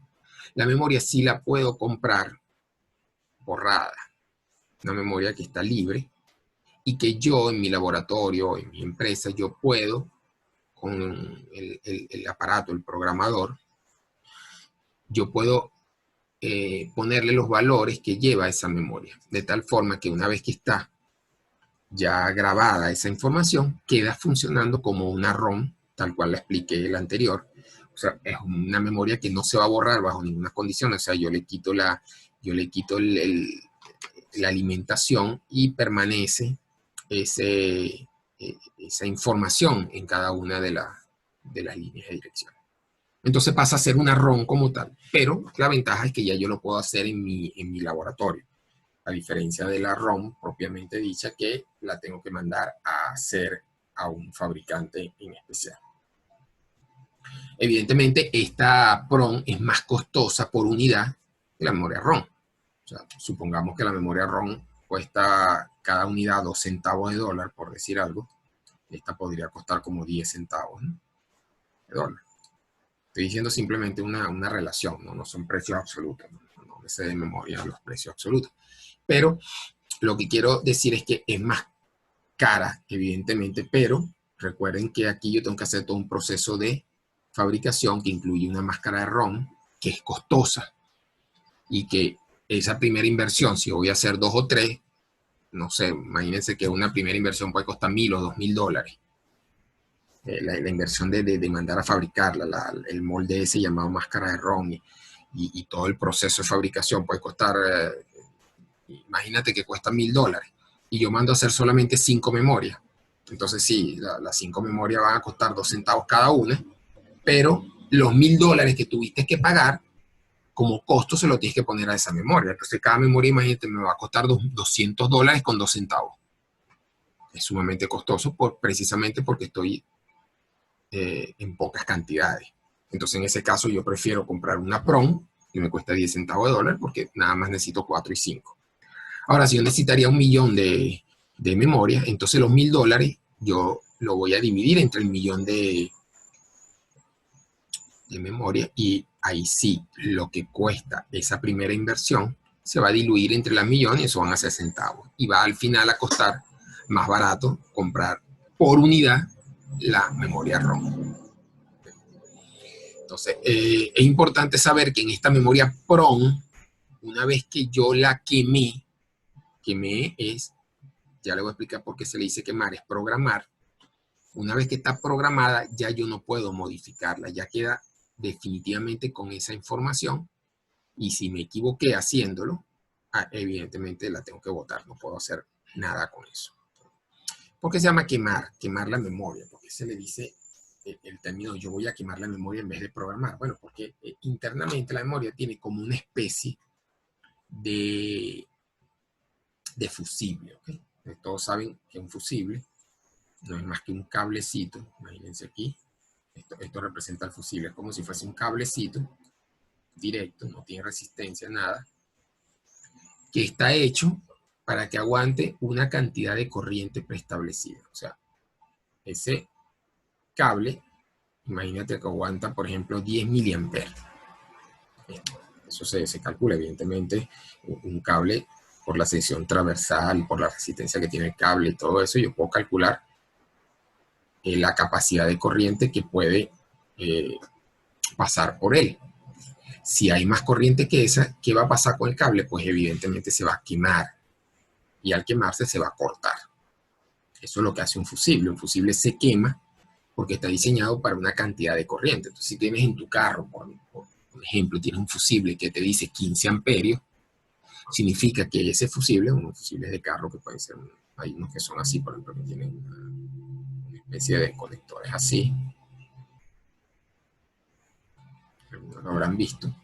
la memoria sí la puedo comprar borrada. Una memoria que está libre y que yo en mi laboratorio, en mi empresa, yo puedo, con el aparato, el programador, yo puedo ponerle los valores que lleva esa memoria, de tal forma que una vez que está ya grabada esa información, queda funcionando como una ROM, tal cual la expliqué el anterior. O sea, es una memoria que no se va a borrar bajo ninguna condición. O sea, yo le quito la alimentación y permanece esa información en cada una de las líneas de dirección. Entonces pasa a ser una ROM como tal, pero la ventaja es que ya yo lo puedo hacer en mi laboratorio, a diferencia de la ROM propiamente dicha que la tengo que mandar a hacer a un fabricante en especial. Evidentemente esta PROM es más costosa por unidad que la memoria ROM. O sea, supongamos que la memoria ROM cuesta cada unidad 2 centavos de dólar, por decir algo. Esta podría costar como 10 centavos, ¿no?, de dólar. Estoy diciendo simplemente una relación, ¿no? No son precios absolutos, no sé de memoria los precios absolutos. Pero lo que quiero decir es que es más cara, evidentemente, pero recuerden que aquí yo tengo que hacer todo un proceso de fabricación que incluye una máscara de ROM, que es costosa, y que esa primera inversión, si voy a hacer 2 o 3, no sé, imagínense que una primera inversión puede costar $1,000 o $2,000. La inversión de mandar a fabricarla, el molde ese llamado máscara de ROM y todo el proceso de fabricación puede costar, imagínate que cuesta $1,000 y yo mando a hacer solamente 5 memorias. Entonces sí, las 5 memorias van a costar 2 centavos cada una, pero los $1,000 que tuviste que pagar como costo se lo tienes que poner a esa memoria. Entonces cada memoria, imagínate, me va a costar $200 con 2 centavos. Es sumamente costoso precisamente porque estoy en pocas cantidades. Entonces en ese caso yo prefiero comprar una PROM que me cuesta 10 centavos de dólar porque nada más necesito 4 y 5. Ahora, si yo necesitaría 1,000,000 de memoria, entonces los $1,000 yo lo voy a dividir entre el 1,000,000 de memoria y ahí sí, lo que cuesta esa primera inversión se va a diluir entre las millones y eso van a ser centavos. Y va al final a costar más barato comprar por unidad la memoria ROM. Entonces, es importante saber que en esta memoria PROM, una vez que yo la quemé es, ya le voy a explicar por qué se le dice quemar, es programar. Una vez que está programada, ya yo no puedo modificarla, ya queda definitivamente con esa información y si me equivoqué haciéndolo, evidentemente la tengo que botar, no puedo hacer nada con eso. ¿Por qué se llama quemar? Quemar la memoria, porque se le dice el término yo voy a quemar la memoria en vez de programar. Bueno, porque internamente la memoria tiene como una especie de fusible, ¿okay? Todos saben que un fusible no es más que un cablecito, imagínense aquí, esto representa el fusible, es como si fuese un cablecito directo, no tiene resistencia, nada, que está hecho para que aguante una cantidad de corriente preestablecida. O sea, ese cable, imagínate que aguanta, por ejemplo, 10 miliamperes. Eso se calcula, evidentemente, un cable por la sección transversal, por la resistencia que tiene el cable y todo eso, yo puedo calcular la capacidad de corriente que puede pasar por él. Si hay más corriente que esa, ¿qué va a pasar con el cable? Pues evidentemente se va a quemar y al quemarse se va a cortar. Eso es lo que hace un fusible. Un fusible se quema porque está diseñado para una cantidad de corriente. Entonces, si tienes en tu carro, por ejemplo, tienes un fusible que te dice 15 amperios, significa que ese fusible, unos fusibles de carro que pueden ser, hay unos que son así, por ejemplo, que tienen una especie de conectores así, algunos lo habrán visto.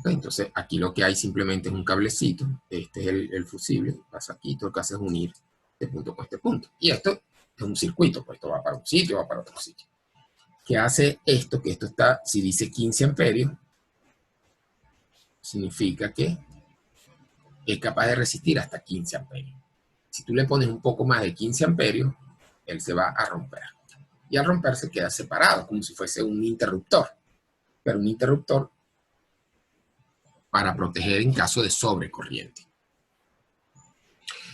Entonces aquí lo que hay simplemente es un cablecito, este es el fusible, pasa aquí, todo lo que hace es unir este punto con este punto. Y esto es un circuito, pues esto va para un sitio, va para otro sitio. ¿Qué hace esto? Que esto está, si dice 15 amperios, significa que es capaz de resistir hasta 15 amperios. Si tú le pones un poco más de 15 amperios, él se va a romper. Y al romperse queda separado, como si fuese un interruptor. Pero un interruptor para proteger en caso de sobrecorriente.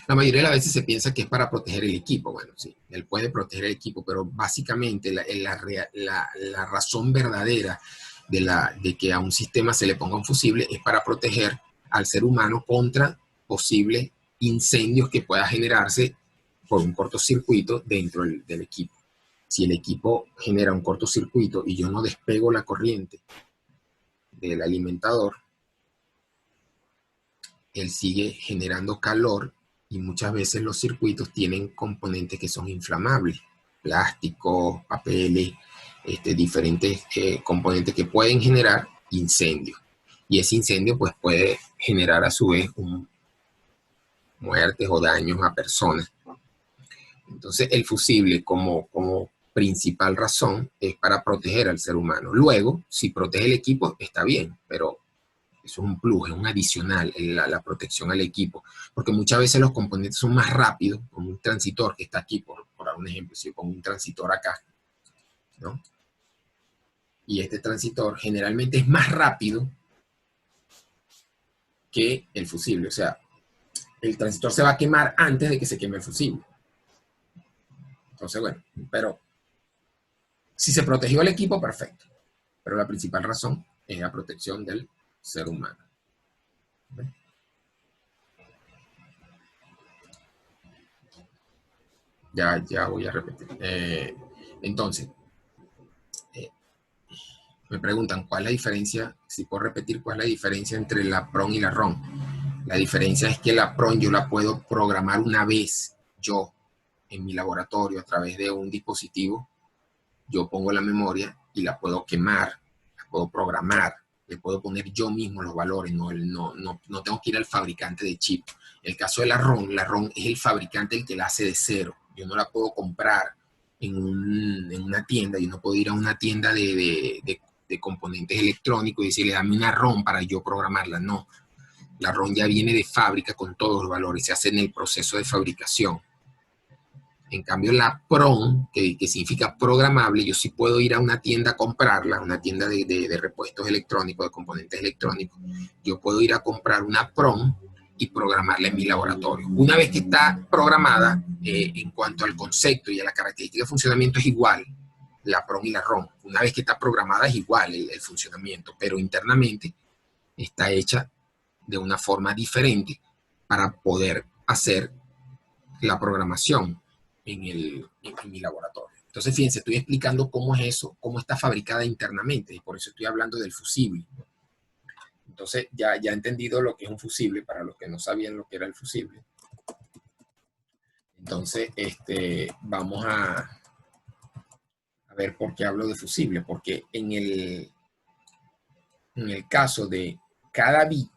La mayoría de las veces se piensa que es para proteger el equipo. Bueno, sí, él puede proteger el equipo, pero básicamente la razón verdadera de que a un sistema se le ponga un fusible es para proteger al ser humano contra posibles incendios que pueda generarse por un cortocircuito dentro del equipo. Si el equipo genera un cortocircuito y yo no despego la corriente del alimentador, él sigue generando calor y muchas veces los circuitos tienen componentes que son inflamables, plásticos, papeles, diferentes componentes que pueden generar incendios. Y ese incendio pues puede generar a su vez muertes o daños a personas. Entonces el fusible como principal razón es para proteger al ser humano. Luego, si protege el equipo, está bien, pero eso es un plus, es un adicional, la protección al equipo. Porque muchas veces los componentes son más rápidos, como un transitor que está aquí, por dar un ejemplo, si yo pongo un transitor acá, ¿no? Y este transitor generalmente es más rápido que el fusible. O sea, el transistor se va a quemar antes de que se queme el fusible. Entonces, bueno, pero si se protegió el equipo, perfecto. Pero la principal razón es la protección del ser humano. ¿Ves? Ya voy a repetir. Entonces, me preguntan cuál es la diferencia, si puedo repetir cuál es la diferencia entre la PROM y la ROM. La diferencia es que la PROM yo la puedo programar una vez yo en mi laboratorio a través de un dispositivo. Yo pongo la memoria y la puedo quemar, la puedo programar, le puedo poner yo mismo los valores, no tengo que ir al fabricante de chip. En el caso de la ROM es el fabricante el que la hace de cero. Yo no la puedo comprar en una tienda, yo no puedo ir a una tienda de componentes electrónicos y decirle, dame una ROM para yo programarla. No, la ROM ya viene de fábrica con todos los valores, se hace en el proceso de fabricación. En cambio, la PROM, que significa programable, yo sí puedo ir a una tienda a comprarla, una tienda de repuestos electrónicos, de componentes electrónicos. Yo puedo ir a comprar una PROM y programarla en mi laboratorio. Una vez que está programada, en cuanto al concepto y a la característica de funcionamiento es igual, la PROM y la ROM. Una vez que está programada es igual el funcionamiento, pero internamente está hecha de una forma diferente para poder hacer la programación en mi laboratorio. Entonces, fíjense, estoy explicando cómo es eso, cómo está fabricada internamente, y por eso estoy hablando del fusible. Entonces, ya he entendido lo que es un fusible, para los que no sabían lo que era el fusible. Entonces, vamos a ver por qué hablo de fusible, porque en el caso de cada bit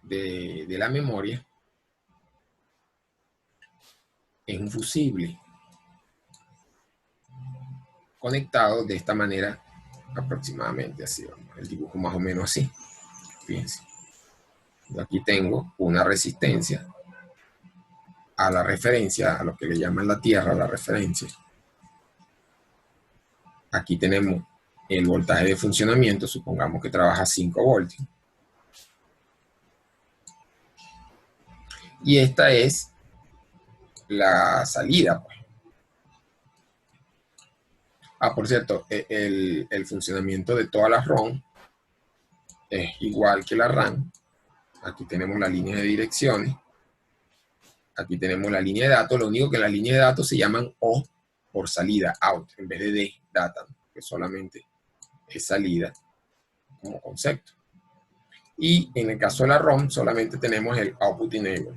de la memoria, es un fusible conectado de esta manera aproximadamente, así, el dibujo más o menos así. Fíjense, yo aquí tengo una resistencia a la referencia, a lo que le llaman la tierra, la referencia. Aquí tenemos el voltaje de funcionamiento, supongamos que trabaja 5 voltios. Y esta es la salida, pues. Por cierto, el funcionamiento de todas las ROM es igual que la RAM. Aquí tenemos la línea de direcciones. Aquí tenemos la línea de datos. Lo único que las líneas de datos se llaman O por salida, out, en vez de D, data, que solamente es salida como concepto. Y en el caso de la ROM solamente tenemos el output enable,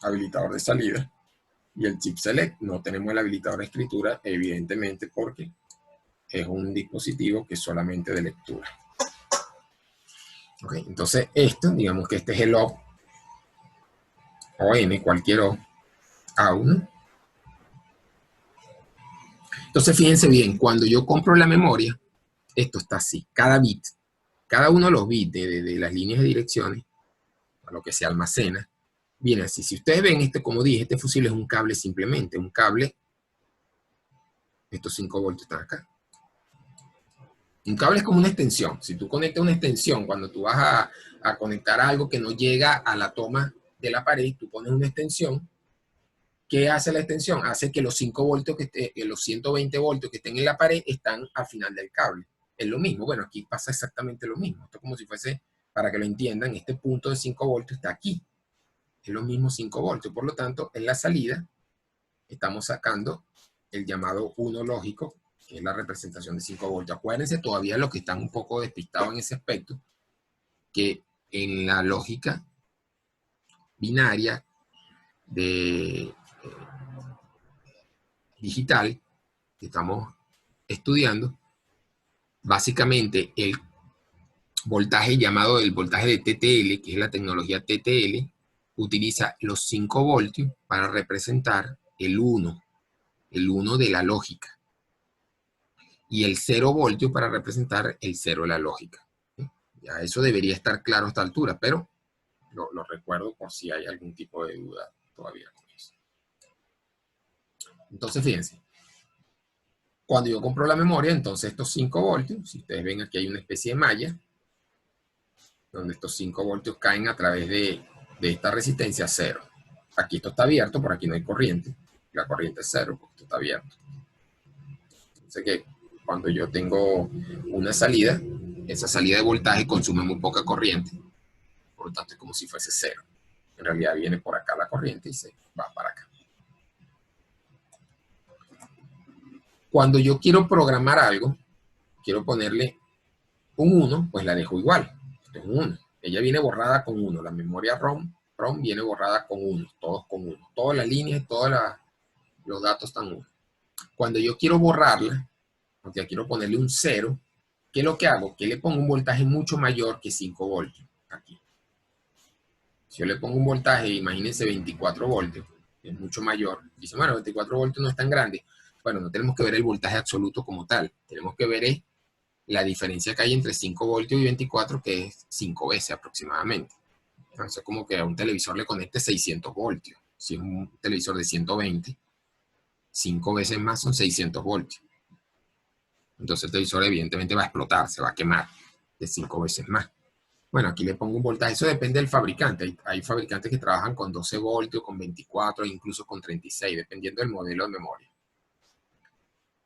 habilitador de salida, y el chip select. No tenemos el habilitador de escritura, evidentemente, porque es un dispositivo que es solamente de lectura. Okay, entonces esto, digamos que este es el O o N, cualquier O, A1. Entonces fíjense bien, cuando yo compro la memoria, esto está así, cada bit, cada uno de los bits de las líneas de direcciones, a lo que se almacena, viene así. Si ustedes ven, como dije, este fusible es un cable simplemente, un cable, estos 5 voltios están acá. Un cable es como una extensión. Si tú conectas una extensión, cuando tú vas a conectar algo que no llega a la toma de la pared, tú pones una extensión. ¿Qué hace la extensión? Hace que los 5 voltios, los 120 voltios que estén en la pared están al final del cable. Es lo mismo. Bueno, aquí pasa exactamente lo mismo. Esto es como si fuese, para que lo entiendan, este punto de 5 voltios está aquí. Es lo mismo 5 voltios. Por lo tanto, en la salida estamos sacando el llamado 1 lógico, que es la representación de 5 voltios. Acuérdense todavía los que están un poco despistados en ese aspecto, que en la lógica binaria digital que estamos estudiando, básicamente el voltaje llamado el voltaje de TTL, que es la tecnología TTL, utiliza los 5 voltios para representar el 1 de la lógica, y el 0 voltios para representar el 0 de la lógica. Ya eso debería estar claro a esta altura, pero lo recuerdo por si hay algún tipo de duda todavía con eso. Entonces, fíjense, cuando yo compro la memoria, entonces estos 5 voltios, si ustedes ven aquí hay una especie de malla, donde estos 5 voltios caen a través de esta resistencia, 0. Aquí esto está abierto, por aquí no hay corriente. La corriente es 0, porque esto está abierto. Así que cuando yo tengo una salida, esa salida de voltaje consume muy poca corriente. Por lo tanto, es como si fuese 0. En realidad viene por acá la corriente y se va para acá. Cuando yo quiero programar algo, quiero ponerle un 1, pues la dejo igual. Esto es un 1. Ella viene borrada con 1. La memoria ROM viene borrada con 1. Todos con 1. Todas las líneas, todos los datos están 1. Cuando yo quiero borrarla, porque quiero ponerle un 0, ¿qué es lo que hago? Que le pongo un voltaje mucho mayor que 5 voltios. Aquí. Si yo le pongo un voltaje, imagínense 24 voltios, es mucho mayor. Dicen, bueno, 24 voltios no es tan grande. Bueno, no tenemos que ver el voltaje absoluto como tal. Tenemos que ver la diferencia que hay entre 5 voltios y 24, que es 5 veces aproximadamente. Entonces, es como que a un televisor le conecte 600 voltios. Si es un televisor de 120, 5 veces más son 600 voltios. Entonces el televisor evidentemente va a explotar, se va a quemar de 5 veces más. Bueno, aquí le pongo un voltaje. Eso depende del fabricante. Hay fabricantes que trabajan con 12 voltios, con 24, incluso con 36, dependiendo del modelo de memoria.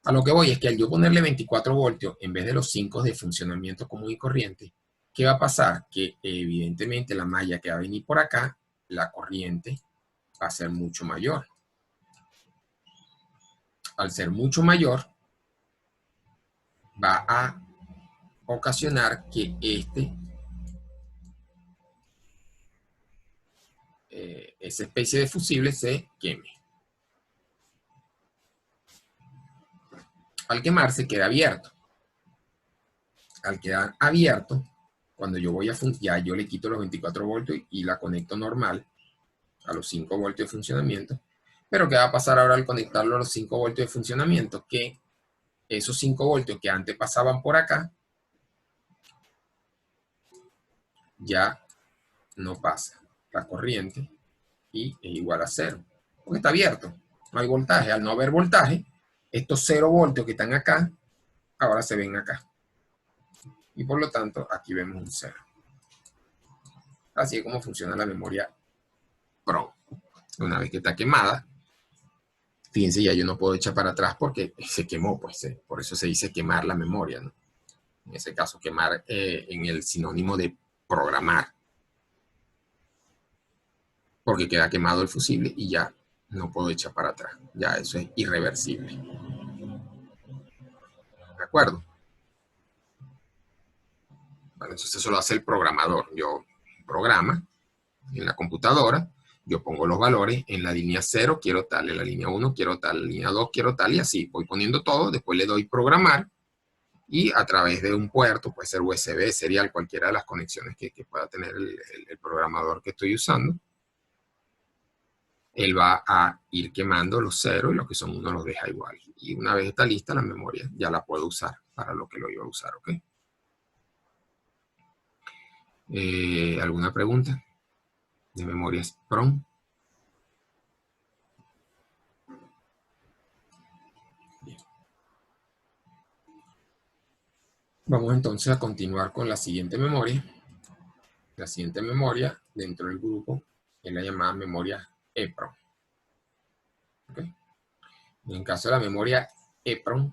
A lo que voy es que al yo ponerle 24 voltios en vez de los 5 de funcionamiento común y corriente, ¿qué va a pasar? Que evidentemente la malla que va a venir por acá, la corriente va a ser mucho mayor. Al ser mucho mayor, va a ocasionar que esa especie de fusible se queme. Al quemarse queda abierto. Al quedar abierto, cuando yo voy a ya yo le quito los 24 voltios y la conecto normal a los 5 voltios de funcionamiento. Pero ¿qué va a pasar ahora al conectarlo a los 5 voltios de funcionamiento? Que esos 5 voltios que antes pasaban por acá, ya no pasa la corriente y es igual a 0. Porque está abierto, no hay voltaje. Al no haber voltaje, estos 0 voltios que están acá, ahora se ven acá. Y por lo tanto, aquí vemos un 0. Así es como funciona la memoria PROM. Una vez que está quemada, fíjense, ya yo no puedo echar para atrás porque se quemó, pues por eso se dice quemar la memoria, ¿no? En ese caso, quemar en el sinónimo de programar. Porque queda quemado el fusible y ya no puedo echar para atrás. Ya eso es irreversible. ¿De acuerdo? Bueno, entonces eso lo hace el programador. Yo programa en la computadora, yo pongo los valores en la línea 0, quiero tal, en la línea 1 quiero tal, en la línea 2 quiero tal, y así voy poniendo todo, después le doy programar, y a través de un puerto, puede ser USB, serial, cualquiera de las conexiones que pueda tener el programador que estoy usando, él va a ir quemando los 0 y los que son 1 los deja igual. Y una vez está lista la memoria, ya la puedo usar para lo que lo iba a usar, ¿ok? ¿Alguna pregunta de memorias PROM? Bien. Vamos entonces a continuar con la siguiente memoria. La siguiente memoria dentro del grupo es la llamada memoria EPROM. ¿Okay? En el caso de la memoria EPROM,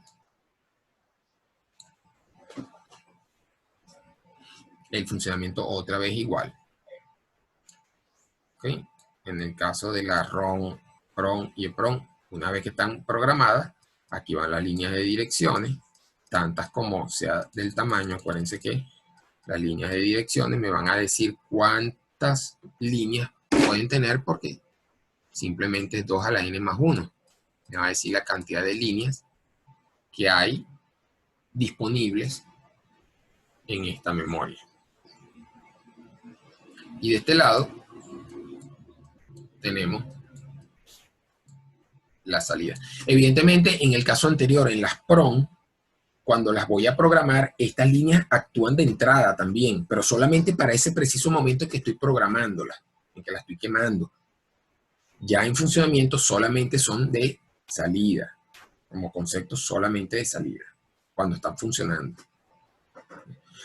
el funcionamiento otra vez igual. ¿Okay? En el caso de la ROM, PROM y EPROM, una vez que están programadas, aquí van las líneas de direcciones, tantas como sea del tamaño. Acuérdense que las líneas de direcciones me van a decir cuántas líneas pueden tener, porque simplemente es 2 a la n más 1. Me va a decir la cantidad de líneas que hay disponibles en esta memoria. Y de este lado tenemos la salida. Evidentemente, en el caso anterior, en las PROM, cuando las voy a programar, estas líneas actúan de entrada también, pero solamente para ese preciso momento en que estoy programándolas, en que la estoy quemando. Ya en funcionamiento solamente son de salida, como conceptos solamente de salida, cuando están funcionando.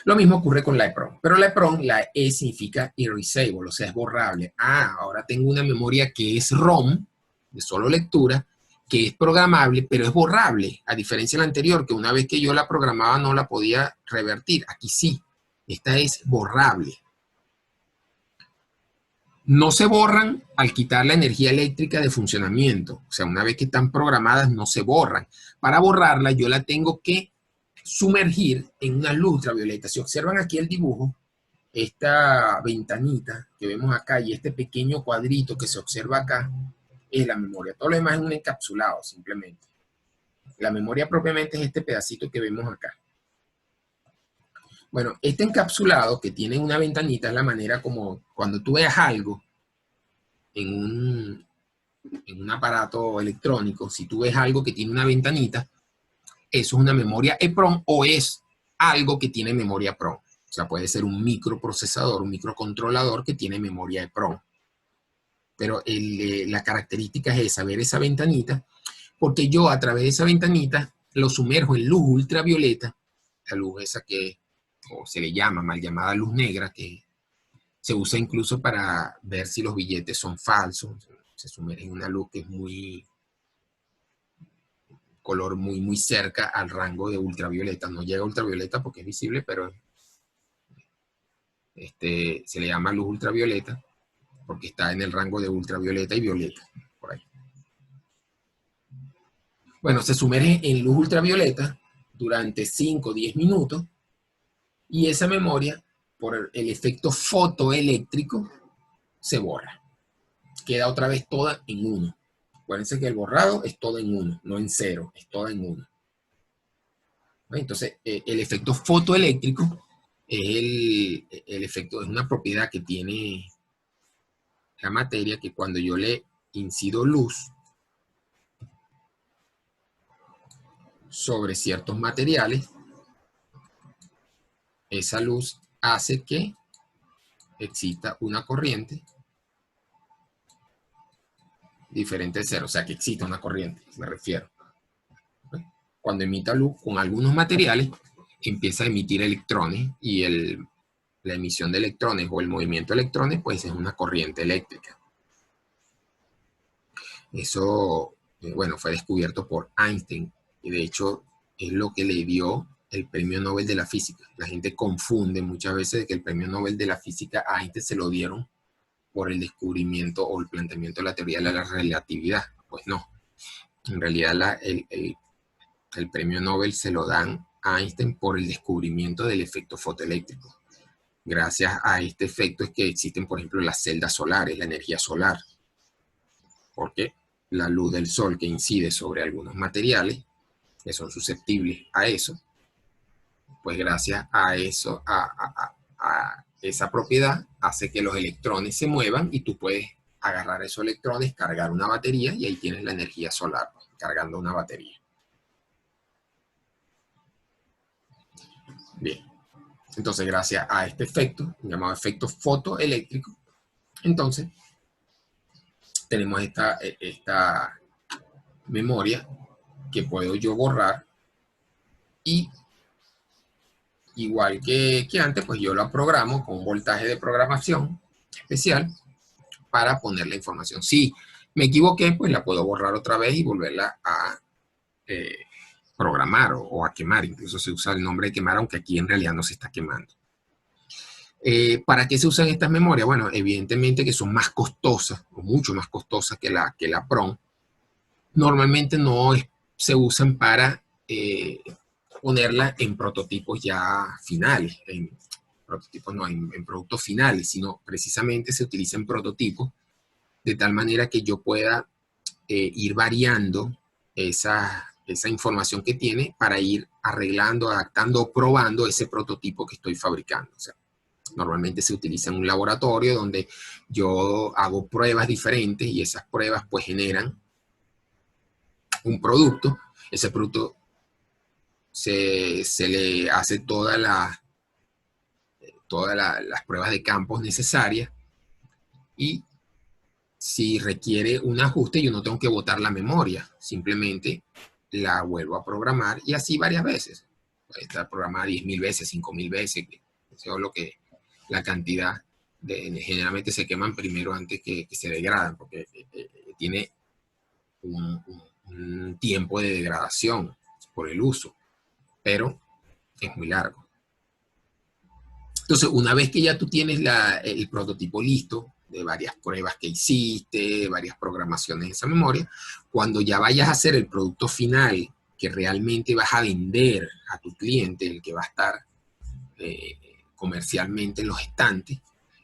Lo mismo ocurre con la EEPROM, pero la EEPROM, la E significa erasable, o sea, es borrable. Ah, ahora tengo una memoria que es ROM, de solo lectura, que es programable, pero es borrable, a diferencia de la anterior, que una vez que yo la programaba no la podía revertir. Aquí sí, esta es borrable. No se borran al quitar la energía eléctrica de funcionamiento. O sea, una vez que están programadas, no se borran. Para borrarla, yo la tengo que sumergir en una luz ultravioleta. Si observan aquí el dibujo, esta ventanita que vemos acá y este pequeño cuadrito que se observa acá, es la memoria. Todo lo demás es un encapsulado, simplemente. La memoria propiamente es este pedacito que vemos acá. Bueno, este encapsulado que tiene una ventanita es la manera como cuando tú veas algo en un aparato electrónico, si tú ves algo que tiene una ventanita, eso es una memoria EEPROM o es algo que tiene memoria PROM. O sea, puede ser un microprocesador, un microcontrolador que tiene memoria EEPROM. Pero la característica es esa, ver esa ventanita, porque yo a través de esa ventanita lo sumerjo en luz ultravioleta, la luz esa que o se le llama mal llamada luz negra, que se usa incluso para ver si los billetes son falsos. Se sumerge en una luz que es muy color muy cerca al rango de ultravioleta. No llega a ultravioleta porque es visible, pero se le llama luz ultravioleta porque está en el rango de ultravioleta y violeta, por ahí. Bueno, se sumerge en luz ultravioleta durante 5 o 10 minutos y esa memoria, por el efecto fotoeléctrico, se borra. Queda otra vez toda en 1. Acuérdense que el borrado es todo en 1, no en 0, es toda en 1. Entonces, el efecto fotoeléctrico es el efecto, es una propiedad que tiene la materia que cuando yo le incido luz sobre ciertos materiales, esa luz hace que exista una corriente diferente de cero, o sea, que exista una corriente, me refiero. Cuando emita luz con algunos materiales, empieza a emitir electrones y la emisión de electrones o el movimiento de electrones, pues es una corriente eléctrica. Eso, bueno, fue descubierto por Einstein y de hecho es lo que le dio el premio Nobel de la Física. La gente confunde muchas veces de que el premio Nobel de la Física a Einstein se lo dieron por el descubrimiento o el planteamiento de la teoría de la relatividad. Pues no. En realidad el premio Nobel se lo dan a Einstein por el descubrimiento del efecto fotoeléctrico. Gracias a este efecto es que existen, por ejemplo, las celdas solares, la energía solar. Porque la luz del sol que incide sobre algunos materiales que son susceptibles a eso, pues gracias a eso, a esa propiedad, hace que los electrones se muevan y tú puedes agarrar esos electrones, cargar una batería y ahí tienes la energía solar cargando una batería. Bien, entonces gracias a este efecto, llamado efecto fotoeléctrico, entonces tenemos esta memoria que puedo yo borrar y igual que antes, pues yo la programo con un voltaje de programación especial para poner la información. Si me equivoqué, pues la puedo borrar otra vez y volverla a programar o a quemar. Incluso se usa el nombre de quemar, aunque aquí en realidad no se está quemando. ¿Para qué se usan estas memorias? Bueno, evidentemente que son más costosas, o mucho más costosas que la PROM. Normalmente no se usan para ponerla en prototipos ya finales, en prototipos no, en productos finales, sino precisamente se utiliza en prototipos de tal manera que yo pueda ir variando esa información que tiene para ir arreglando, adaptando, probando ese prototipo que estoy fabricando. O sea, normalmente se utiliza en un laboratorio donde yo hago pruebas diferentes y esas pruebas pues generan un producto. Ese producto se le hace todas las pruebas de campos necesarias y si requiere un ajuste yo no tengo que botar la memoria, simplemente la vuelvo a programar y así varias veces. puede estar programada 10.000 veces, 5.000 veces, eso es lo que, la cantidad, generalmente se queman primero antes que se degradan, porque tiene un tiempo de degradación por el uso, pero es muy largo. Entonces, una vez que ya tú tienes el prototipo listo, de varias pruebas que hiciste, varias programaciones en esa memoria, cuando ya vayas a hacer el producto final que realmente vas a vender a tu cliente, el que va a estar comercialmente en los estantes,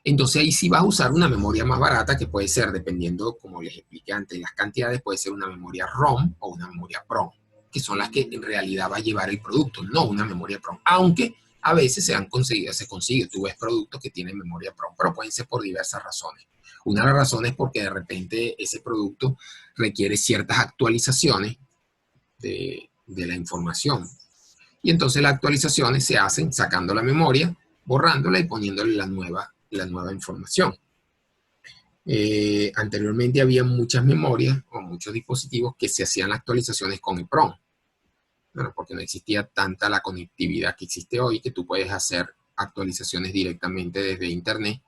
entonces ahí sí vas a usar una memoria más barata que puede ser, dependiendo, como les expliqué antes, las cantidades, puede ser una memoria ROM o una memoria PROM, que son las que en realidad va a llevar el producto, no una memoria PROM, aunque a veces se consigue, tú ves productos que tienen memoria PROM, pero pueden ser por diversas razones. Una de las razones es porque de repente ese producto requiere ciertas actualizaciones de la información. Y entonces las actualizaciones se hacen sacando la memoria, borrándola y poniéndole la nueva información. Anteriormente había muchas memorias o muchos dispositivos que se hacían las actualizaciones con EEPROM. Bueno, porque no existía tanta la conectividad que existe hoy, que tú puedes hacer actualizaciones directamente desde internet,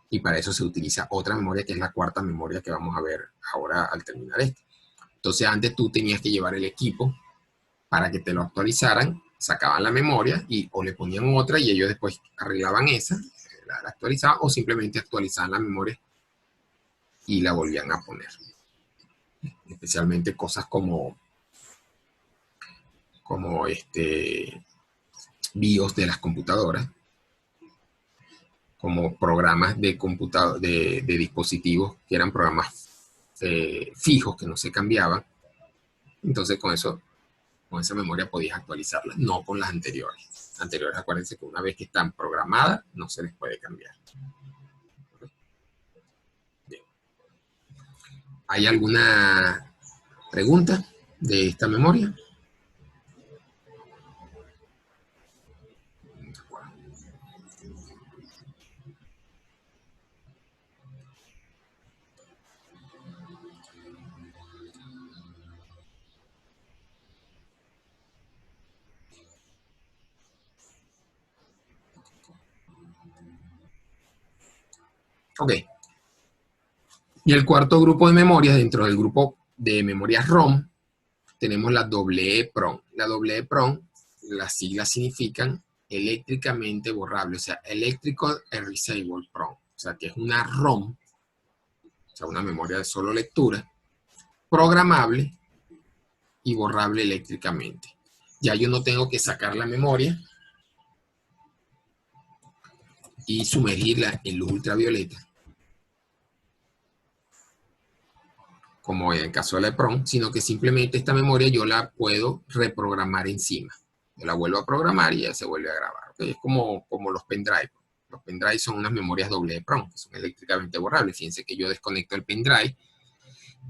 y para eso se utiliza otra memoria, que es la cuarta memoria que vamos a ver ahora al terminar esto. Entonces antes tú tenías que llevar el equipo para que te lo actualizaran, sacaban la memoria o le ponían otra y ellos después arreglaban esa, la actualizaban, o simplemente actualizaban la memoria y la volvían a poner. Especialmente cosas como BIOS de las computadoras, como programas de dispositivos que eran programas fijos que no se cambiaban. Entonces con esa memoria podías actualizarla, no con las anteriores. Anteriores, acuérdense que una vez que están programadas, no se les puede cambiar. Bien. ¿Hay alguna pregunta de esta memoria? Ok. Y el cuarto grupo de memorias, dentro del grupo de memorias ROM, tenemos la EEPROM. La EEPROM, las siglas significan eléctricamente borrable, o sea, Electrical Erasable PROM. O sea, que es una ROM, o sea, una memoria de solo lectura, programable y borrable eléctricamente. Ya yo no tengo que sacar la memoria y sumergirla en luz ultravioleta, como en el caso de la EEPROM, sino que simplemente esta memoria yo la puedo reprogramar encima. Yo la vuelvo a programar y ya se vuelve a grabar. ¿Okay? Es como los pendrive. Los pendrive son unas memorias EEPROM, que son eléctricamente borrables. Fíjense que yo desconecto el pendrive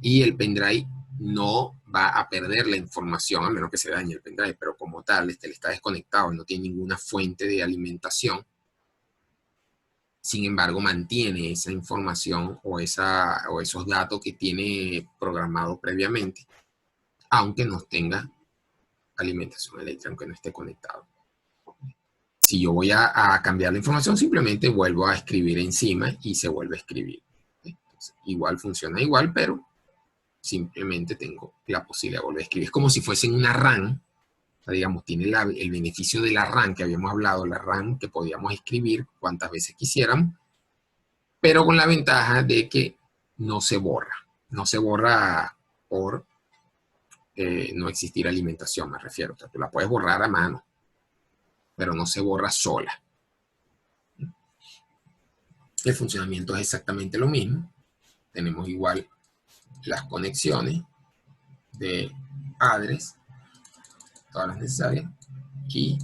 y el pendrive no va a perder la información, a menos que se dañe el pendrive, pero como tal, le está desconectado, no tiene ninguna fuente de alimentación. Sin embargo, mantiene esa información o esos datos que tiene programado previamente, aunque no tenga alimentación eléctrica, aunque no esté conectado. Si yo voy a cambiar la información, simplemente vuelvo a escribir encima y se vuelve a escribir. Entonces, igual funciona igual, pero simplemente tengo la posibilidad de volver a escribir. Es como si fuese en una RAM, o sea, digamos, tiene el beneficio de la RAM que habíamos hablado, la RAM que podíamos escribir cuantas veces quisiéramos, pero con la ventaja de que no se borra. No se borra por no existir alimentación, me refiero. O sea, tú la puedes borrar a mano, pero no se borra sola. El funcionamiento es exactamente lo mismo. Tenemos igual las conexiones de address, todas las necesarias, y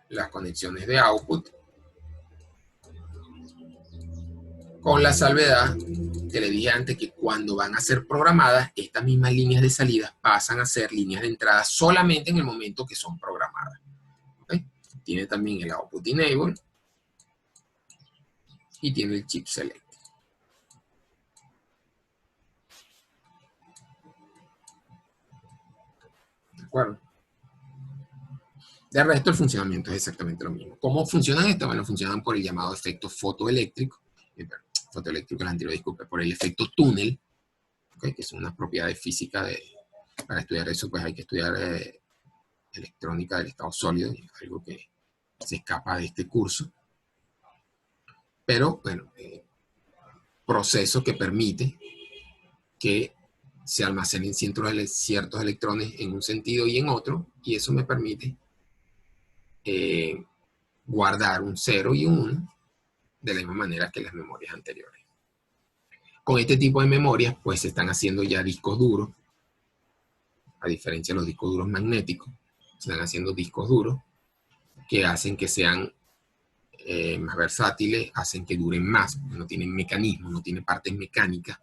las conexiones de output, con la salvedad que le dije antes, que cuando van a ser programadas, estas mismas líneas de salida pasan a ser líneas de entrada solamente en el momento que son programadas. ¿Okay? Tiene también el output enable y tiene el chip select. ¿De acuerdo? De resto, el funcionamiento es exactamente lo mismo. ¿Cómo funcionan esto? Bueno, funcionan por el llamado efecto fotoeléctrico. Fotoeléctrico, el anterior, disculpe, por el efecto túnel, ¿okay? Que son unas propiedades físicas para estudiar eso, pues hay que estudiar electrónica del estado sólido, algo que se escapa de este curso. Pero, bueno, proceso que permite que se almacenen ciertos electrones en un sentido y en otro, y eso me permite guardar un 0 y un 1 de la misma manera que las memorias anteriores. Con este tipo de memorias, pues se están haciendo ya discos duros, a diferencia de los discos duros magnéticos, se están haciendo discos duros que hacen que sean más versátiles, hacen que duren más, no tienen mecanismos, no tienen partes mecánicas,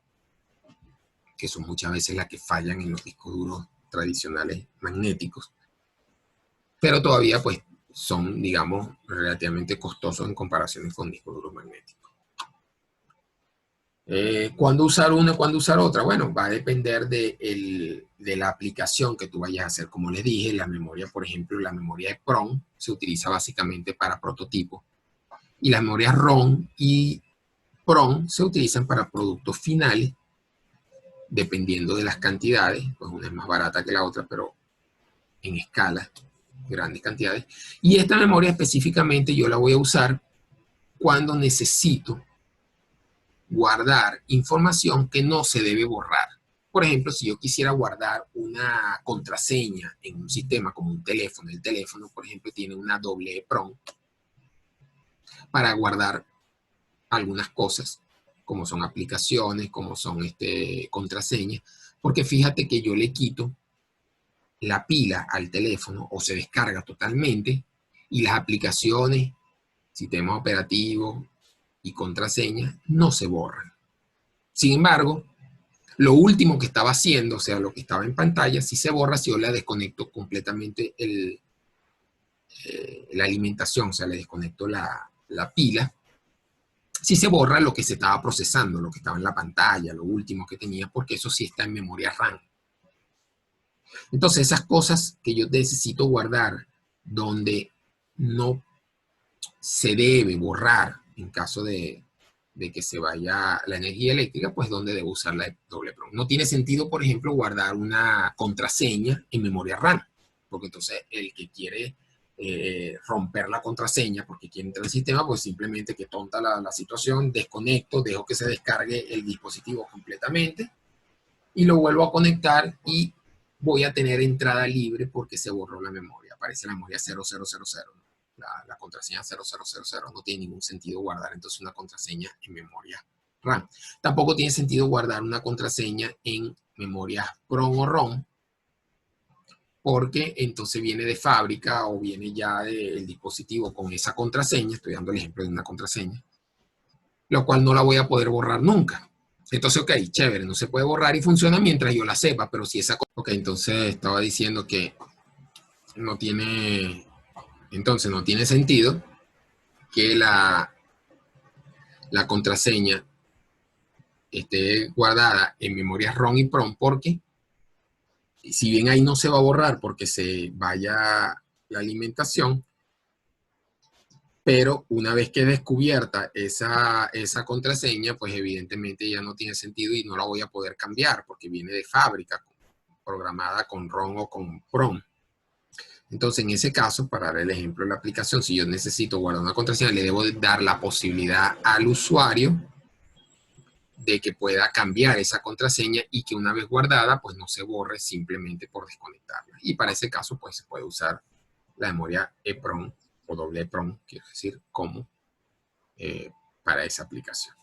que son muchas veces las que fallan en los discos duros tradicionales magnéticos, pero todavía pues son, digamos, relativamente costosos en comparación con discos duros magnéticos. ¿Cuándo usar una, cuándo usar otra? Bueno, va a depender de la aplicación que tú vayas a hacer. Como les dije, la memoria, por ejemplo, la memoria EPROM se utiliza básicamente para prototipos, y las memorias ROM y PROM se utilizan para productos finales, dependiendo de las cantidades. Pues una es más barata que la otra, pero en escala, grandes cantidades. Y esta memoria específicamente yo la voy a usar cuando necesito guardar información que no se debe borrar. Por ejemplo, si yo quisiera guardar una contraseña en un sistema como un teléfono, el teléfono, por ejemplo, tiene una doble EPROM para guardar algunas cosas, como son aplicaciones, como son contraseñas, porque fíjate que yo le quito la pila al teléfono o se descarga totalmente y las aplicaciones, sistemas operativos y contraseñas no se borran. Sin embargo, lo último que estaba haciendo, o sea, lo que estaba en pantalla, sí se borra si yo le desconecto completamente la alimentación, o sea, le desconecto la pila. Sí se borra lo que se estaba procesando, lo que estaba en la pantalla, lo último que tenía, porque eso sí está en memoria RAM. Entonces, esas cosas que yo necesito guardar donde no se debe borrar en caso de que se vaya la energía eléctrica, pues donde debo usar la doble PROM. No tiene sentido, por ejemplo, guardar una contraseña en memoria RAM, porque entonces el que quiere romper la contraseña porque quiere entrar al sistema, pues simplemente que tonta la situación, desconecto, dejo que se descargue el dispositivo completamente y lo vuelvo a conectar y voy a tener entrada libre porque se borró la memoria. Aparece la memoria 0000. La contraseña 0000, no tiene ningún sentido guardar entonces una contraseña en memoria RAM. Tampoco tiene sentido guardar una contraseña en memoria PROM o ROM, porque entonces viene de fábrica o viene ya del dispositivo con esa contraseña. Estoy dando el ejemplo de una contraseña, lo cual no la voy a poder borrar nunca. Entonces, ok, chévere, no se puede borrar y funciona mientras yo la sepa, pero si esa... Ok, entonces estaba diciendo que no tiene... Entonces no tiene sentido que la contraseña esté guardada en memorias ROM y PROM, porque si bien ahí no se va a borrar porque se vaya la alimentación, pero una vez que descubierta esa contraseña, pues evidentemente ya no tiene sentido y no la voy a poder cambiar porque viene de fábrica, programada con ROM o con PROM. Entonces, en ese caso, para dar el ejemplo de la aplicación, si yo necesito guardar una contraseña, le debo dar la posibilidad al usuario de que pueda cambiar esa contraseña y que una vez guardada, pues no se borre simplemente por desconectarla. Y para ese caso, pues se puede usar la memoria EPROM o doble EPROM, quiero decir, como para esa aplicación.